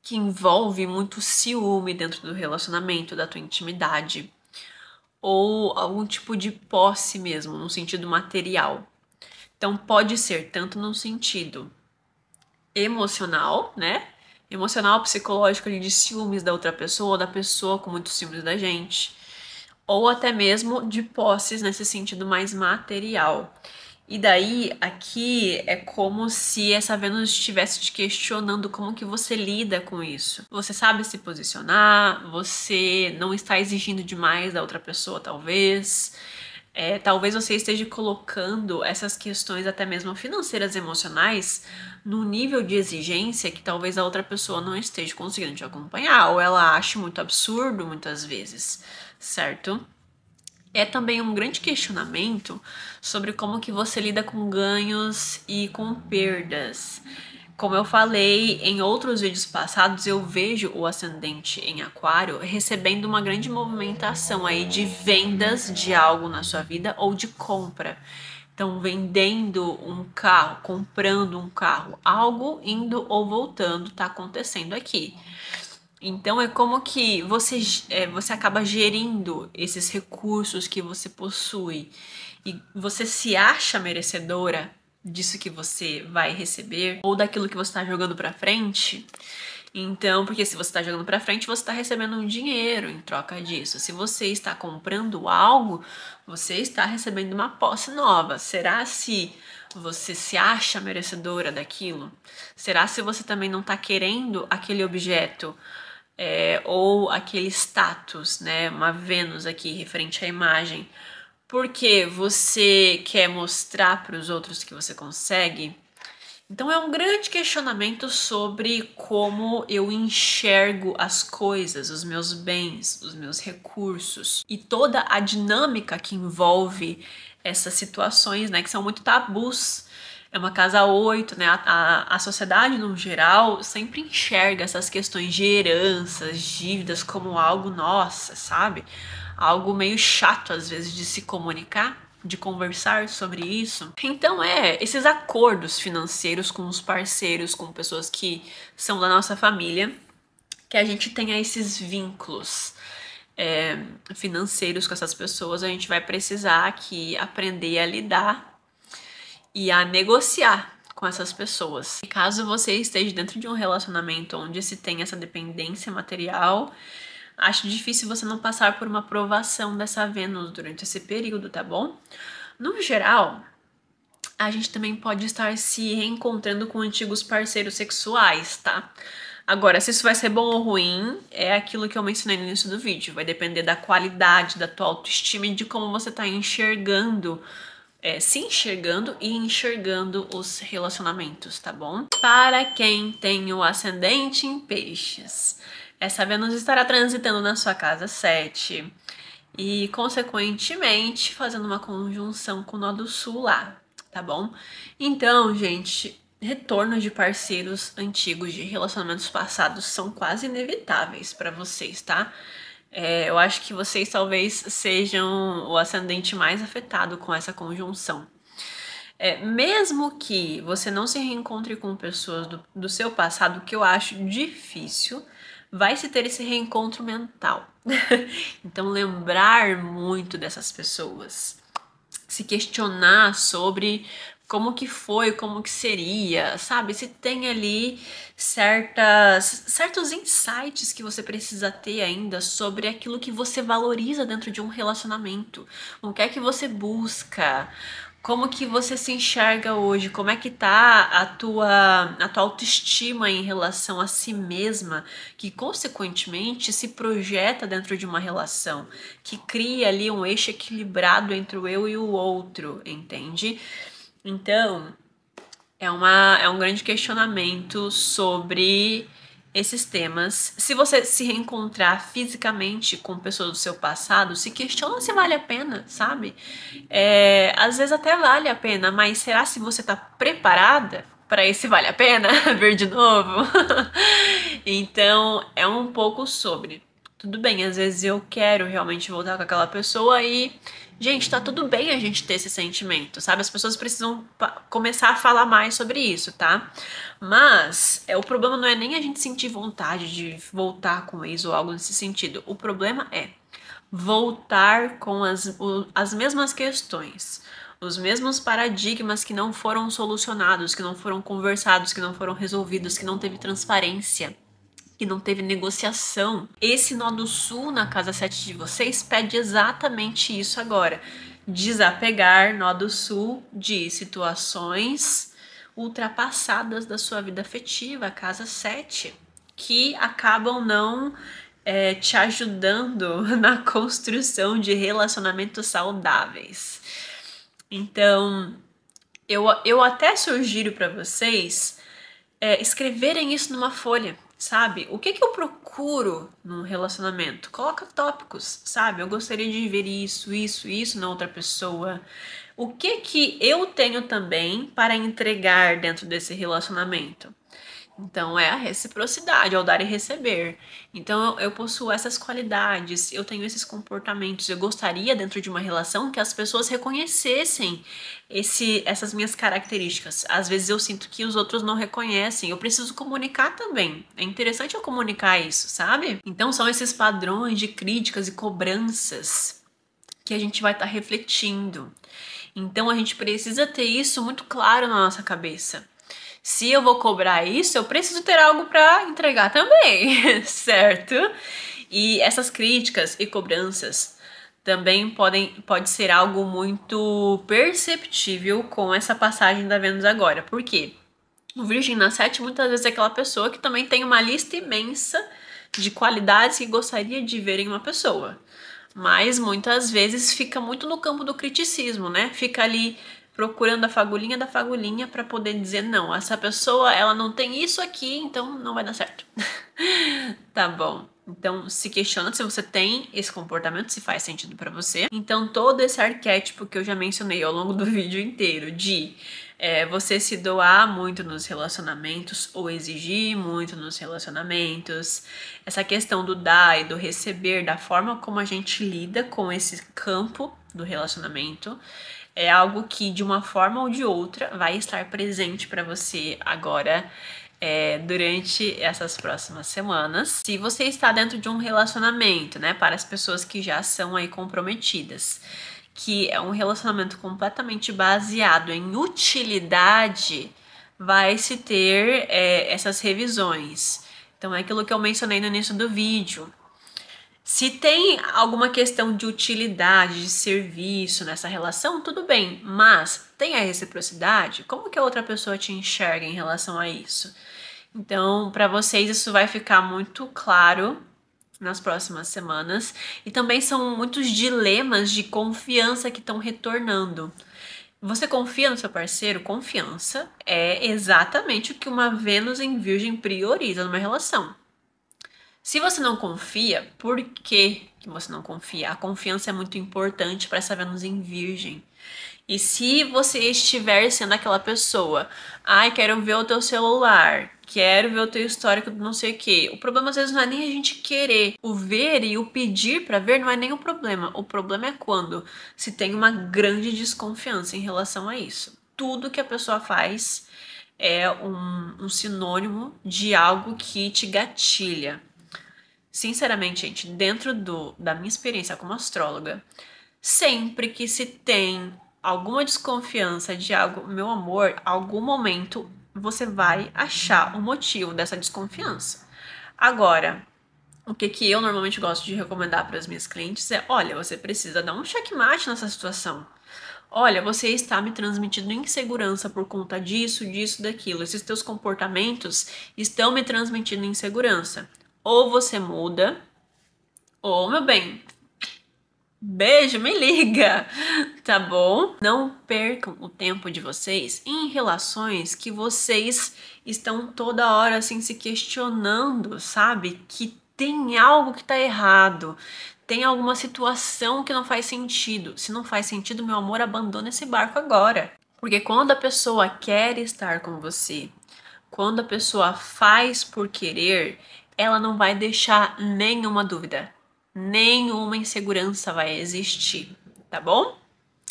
que envolve muito ciúme dentro do relacionamento, da tua intimidade, ou algum tipo de posse mesmo, no sentido material. Então pode ser tanto no sentido emocional, né? Emocional, psicológico, ali, de ciúmes da outra pessoa, ou da pessoa com muitos ciúmes da gente, ou até mesmo de posses nesse sentido mais material. E daí, aqui é como se essa Vênus estivesse te questionando como que você lida com isso. Você sabe se posicionar, você não está exigindo demais da outra pessoa, talvez. Talvez você esteja colocando essas questões até mesmo financeiras, emocionais, num nível de exigência que talvez a outra pessoa não esteja conseguindo te acompanhar, ou ela ache muito absurdo muitas vezes, certo? É também um grande questionamento sobre como que você lida com ganhos e com perdas. Como eu falei em outros vídeos passados, eu vejo o ascendente em Aquário recebendo uma grande movimentação aí de vendas de algo na sua vida ou de compra. Então, vendendo um carro, comprando um carro, algo indo ou voltando tá acontecendo aqui. Então é como que você acaba gerindo esses recursos que você possui e você se acha merecedora disso que você vai receber ou daquilo que você está jogando para frente. Então, porque se você está jogando para frente, você está recebendo um dinheiro em troca disso. Se você está comprando algo, você está recebendo uma posse nova. Será se você se acha merecedora daquilo? Será se você também não está querendo aquele objeto? Ou aquele status, né? Uma Vênus aqui referente à imagem, porque você quer mostrar para os outros que você consegue. Então é um grande questionamento sobre como eu enxergo as coisas, os meus bens, os meus recursos e toda a dinâmica que envolve essas situações, né, que são muito tabus. É uma casa 8, né? A sociedade, no geral, sempre enxerga essas questões de heranças, dívidas, como algo, nossa, sabe? Algo meio chato, às vezes, de se comunicar, de conversar sobre isso. Então, esses acordos financeiros com os parceiros, com pessoas que são da nossa família, que a gente tenha esses vínculos financeiros com essas pessoas, a gente vai precisar aqui aprender a lidar e a negociar com essas pessoas. E caso você esteja dentro de um relacionamento onde se tem essa dependência material, acho difícil você não passar por uma aprovação dessa Vênus durante esse período, tá bom? No geral, a gente também pode estar se reencontrando com antigos parceiros sexuais, tá? Agora, se isso vai ser bom ou ruim, é aquilo que eu mencionei no início do vídeo. Vai depender da qualidade, da tua autoestima e de como você tá enxergando se enxergando e enxergando os relacionamentos, tá bom? Para quem tem o ascendente em peixes, essa Vênus estará transitando na sua casa 7 e, consequentemente, fazendo uma conjunção com o nó do sul lá, tá bom? Então, gente, retornos de parceiros antigos de relacionamentos passados são quase inevitáveis para vocês, tá? Eu acho que vocês talvez sejam o ascendente mais afetado com essa conjunção. Mesmo que você não se reencontre com pessoas do seu passado, que eu acho difícil, vai se ter esse reencontro mental. Então, lembrar muito dessas pessoas, se questionar sobre como que foi, como que seria, sabe? Se tem ali certos insights que você precisa ter ainda sobre aquilo que você valoriza dentro de um relacionamento. O que é que você busca? Como que você se enxerga hoje? Como é que tá a tua autoestima em relação a si mesma, que consequentemente se projeta dentro de uma relação, que cria ali um eixo equilibrado entre o eu e o outro, entende? Então, é um grande questionamento sobre esses temas. Se você se reencontrar fisicamente com pessoas do seu passado, se questiona se vale a pena, sabe? Às vezes até vale a pena, mas será se você tá preparada para esse vale a pena ver de novo? Então, é um pouco sobre. Tudo bem, às vezes eu quero realmente voltar com aquela pessoa e, gente, tá tudo bem a gente ter esse sentimento, sabe? As pessoas precisam começar a falar mais sobre isso, tá? Mas o problema não é nem a gente sentir vontade de voltar com o ex ou algo nesse sentido. O problema é voltar com as mesmas questões, os mesmos paradigmas que não foram solucionados, que não foram conversados, que não foram resolvidos, que não teve transparência, que não teve negociação. Esse nó do sul na casa 7 de vocês pede exatamente isso agora. Desapegar, nó do sul, de situações ultrapassadas da sua vida afetiva, casa 7, que acabam não te ajudando na construção de relacionamentos saudáveis. Então, eu até sugiro para vocês escreverem isso numa folha, sabe? O que eu procuro num relacionamento? Coloca tópicos, sabe? Eu gostaria de ver isso na outra pessoa. O que eu tenho também para entregar dentro desse relacionamento? Então, é a reciprocidade, ao dar e receber. Então, eu possuo essas qualidades, eu tenho esses comportamentos. Eu gostaria, dentro de uma relação, que as pessoas reconhecessem essas minhas características. Às vezes eu sinto que os outros não reconhecem. Eu preciso comunicar também. É interessante eu comunicar isso, sabe? Então, são esses padrões de críticas e cobranças que a gente vai estar refletindo. Então, a gente precisa ter isso muito claro na nossa cabeça. Se eu vou cobrar isso, eu preciso ter algo para entregar também, certo? E essas críticas e cobranças também pode ser algo muito perceptível com essa passagem da Vênus agora. Por quê? O Virgem na 7 muitas vezes é aquela pessoa que também tem uma lista imensa de qualidades que gostaria de ver em uma pessoa. Mas muitas vezes fica muito no campo do criticismo, né? Fica ali procurando a fagulhinha da fagulhinha para poder dizer não, essa pessoa ela não tem isso aqui, então não vai dar certo. Tá bom. Então se questiona se você tem esse comportamento, se faz sentido para você. Então todo esse arquétipo que eu já mencionei ao longo do vídeo inteiro de você se doar muito nos relacionamentos ou exigir muito nos relacionamentos, essa questão do dar e do receber, da forma como a gente lida com esse campo do relacionamento, é algo que de uma forma ou de outra vai estar presente para você agora durante essas próximas semanas. Se você está dentro de um relacionamento, né, para as pessoas que já são aí comprometidas, que é um relacionamento completamente baseado em utilidade, vai se ter essas revisões. Então é aquilo que eu mencionei no início do vídeo. Se tem alguma questão de utilidade, de serviço nessa relação, tudo bem, mas tem a reciprocidade? Como que a outra pessoa te enxerga em relação a isso? Então, para vocês isso vai ficar muito claro nas próximas semanas. E também são muitos dilemas de confiança que estão retornando. Você confia no seu parceiro? Confiança é exatamente o que uma Vênus em Virgem prioriza numa relação. Se você não confia, por que você não confia? A confiança é muito importante para essa Vênus em Virgem. E se você estiver sendo aquela pessoa, quero ver o teu celular, quero ver o teu histórico do não sei o quê. O problema às vezes não é nem a gente querer. O ver e o pedir para ver não é nem o problema. O problema é quando se tem uma grande desconfiança em relação a isso. Tudo que a pessoa faz é um sinônimo de algo que te gatilha. Sinceramente, gente, dentro da minha experiência como astróloga, sempre que se tem alguma desconfiança de algo, meu amor, algum momento você vai achar o motivo dessa desconfiança. Agora, o que eu normalmente gosto de recomendar para as minhas clientes é, olha, você precisa dar um checkmate nessa situação. olha, você está me transmitindo insegurança por conta disso, disso, daquilo. Esses teus comportamentos estão me transmitindo insegurança. Ou você muda, ou, meu bem, beijo, me liga, tá bom? Não percam o tempo de vocês em relações que vocês estão toda hora assim se questionando, sabe? Que tem algo que tá errado, tem alguma situação que não faz sentido. Se não faz sentido, meu amor, abandona esse barco agora. Porque quando a pessoa quer estar com você, quando a pessoa faz por querer, ela não vai deixar nenhuma dúvida, nenhuma insegurança vai existir, tá bom?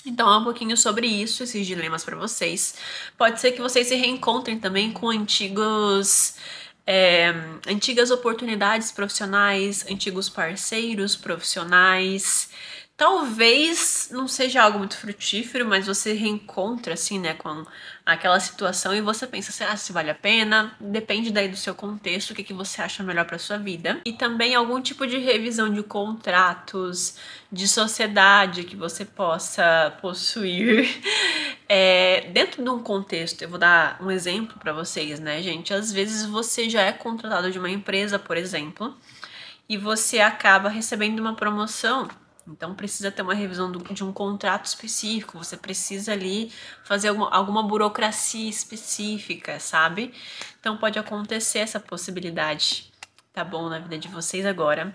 Então é um pouquinho sobre isso, esses dilemas para vocês. Pode ser que vocês se reencontrem também com antigas oportunidades profissionais, antigos parceiros profissionais. Talvez não seja algo muito frutífero, mas você reencontra, assim, né, com aquela situação e você pensa, será se vale a pena? Depende daí do seu contexto, o que você acha melhor para sua vida. E também algum tipo de revisão de contratos, de sociedade que você possa possuir. Dentro de um contexto, eu vou dar um exemplo para vocês, né, gente? Às vezes você já é contratado de uma empresa, por exemplo, e você acaba recebendo uma promoção. Então precisa ter uma revisão de um contrato específico, você precisa ali fazer alguma burocracia específica, sabe? Então pode acontecer essa possibilidade, tá bom, na vida de vocês agora.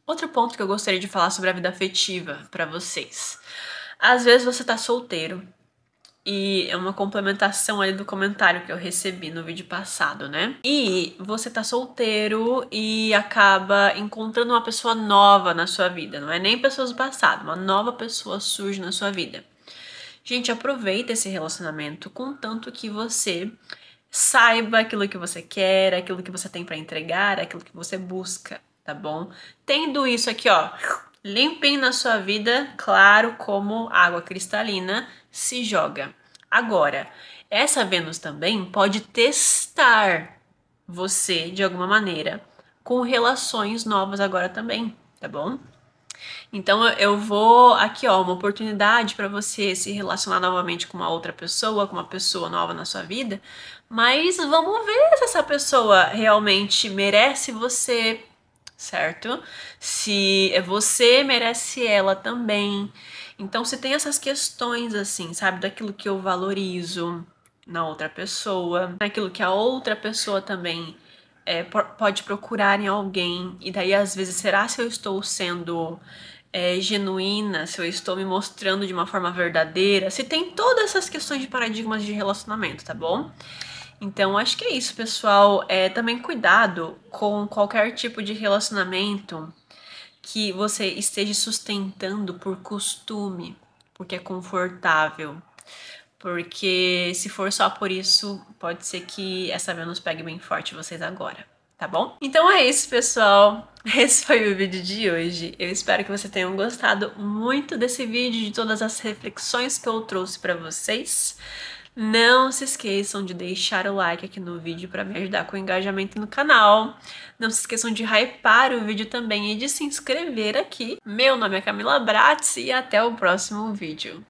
Outro ponto que eu gostaria de falar sobre a vida afetiva pra vocês. Às vezes você tá solteiro, e é uma complementação ali do comentário que eu recebi no vídeo passado, né? E você tá solteiro e acaba encontrando uma pessoa nova na sua vida. Não é nem pessoas do passado, uma nova pessoa surge na sua vida. Gente, aproveita esse relacionamento contanto que você saiba aquilo que você quer, aquilo que você tem pra entregar, aquilo que você busca, tá bom? Tendo isso aqui, ó, limpinho na sua vida, claro, como água cristalina, se joga. Agora, essa Vênus também pode testar você de alguma maneira com relações novas agora também, tá bom? Então eu vou aqui, ó, uma oportunidade para você se relacionar novamente com uma outra pessoa, com uma pessoa nova na sua vida, mas vamos ver se essa pessoa realmente merece você, certo? Se você merece ela também. Então, se tem essas questões assim, sabe, daquilo que eu valorizo na outra pessoa, daquilo que a outra pessoa também pode procurar em alguém, e daí às vezes, será se eu estou sendo genuína, se eu estou me mostrando de uma forma verdadeira, se tem todas essas questões de paradigmas de relacionamento, tá bom? Então, acho que é isso, pessoal. Também cuidado com qualquer tipo de relacionamento que você esteja sustentando por costume, porque é confortável. Porque se for só por isso, pode ser que essa Vênus pegue bem forte vocês agora, tá bom? Então é isso, pessoal. Esse foi o vídeo de hoje. Eu espero que vocês tenham gostado muito desse vídeo, de todas as reflexões que eu trouxe pra vocês. Não se esqueçam de deixar o like aqui no vídeo para me ajudar com o engajamento no canal. Não se esqueçam de hypar o vídeo também e de se inscrever aqui. Meu nome é Camila Bratz e até o próximo vídeo.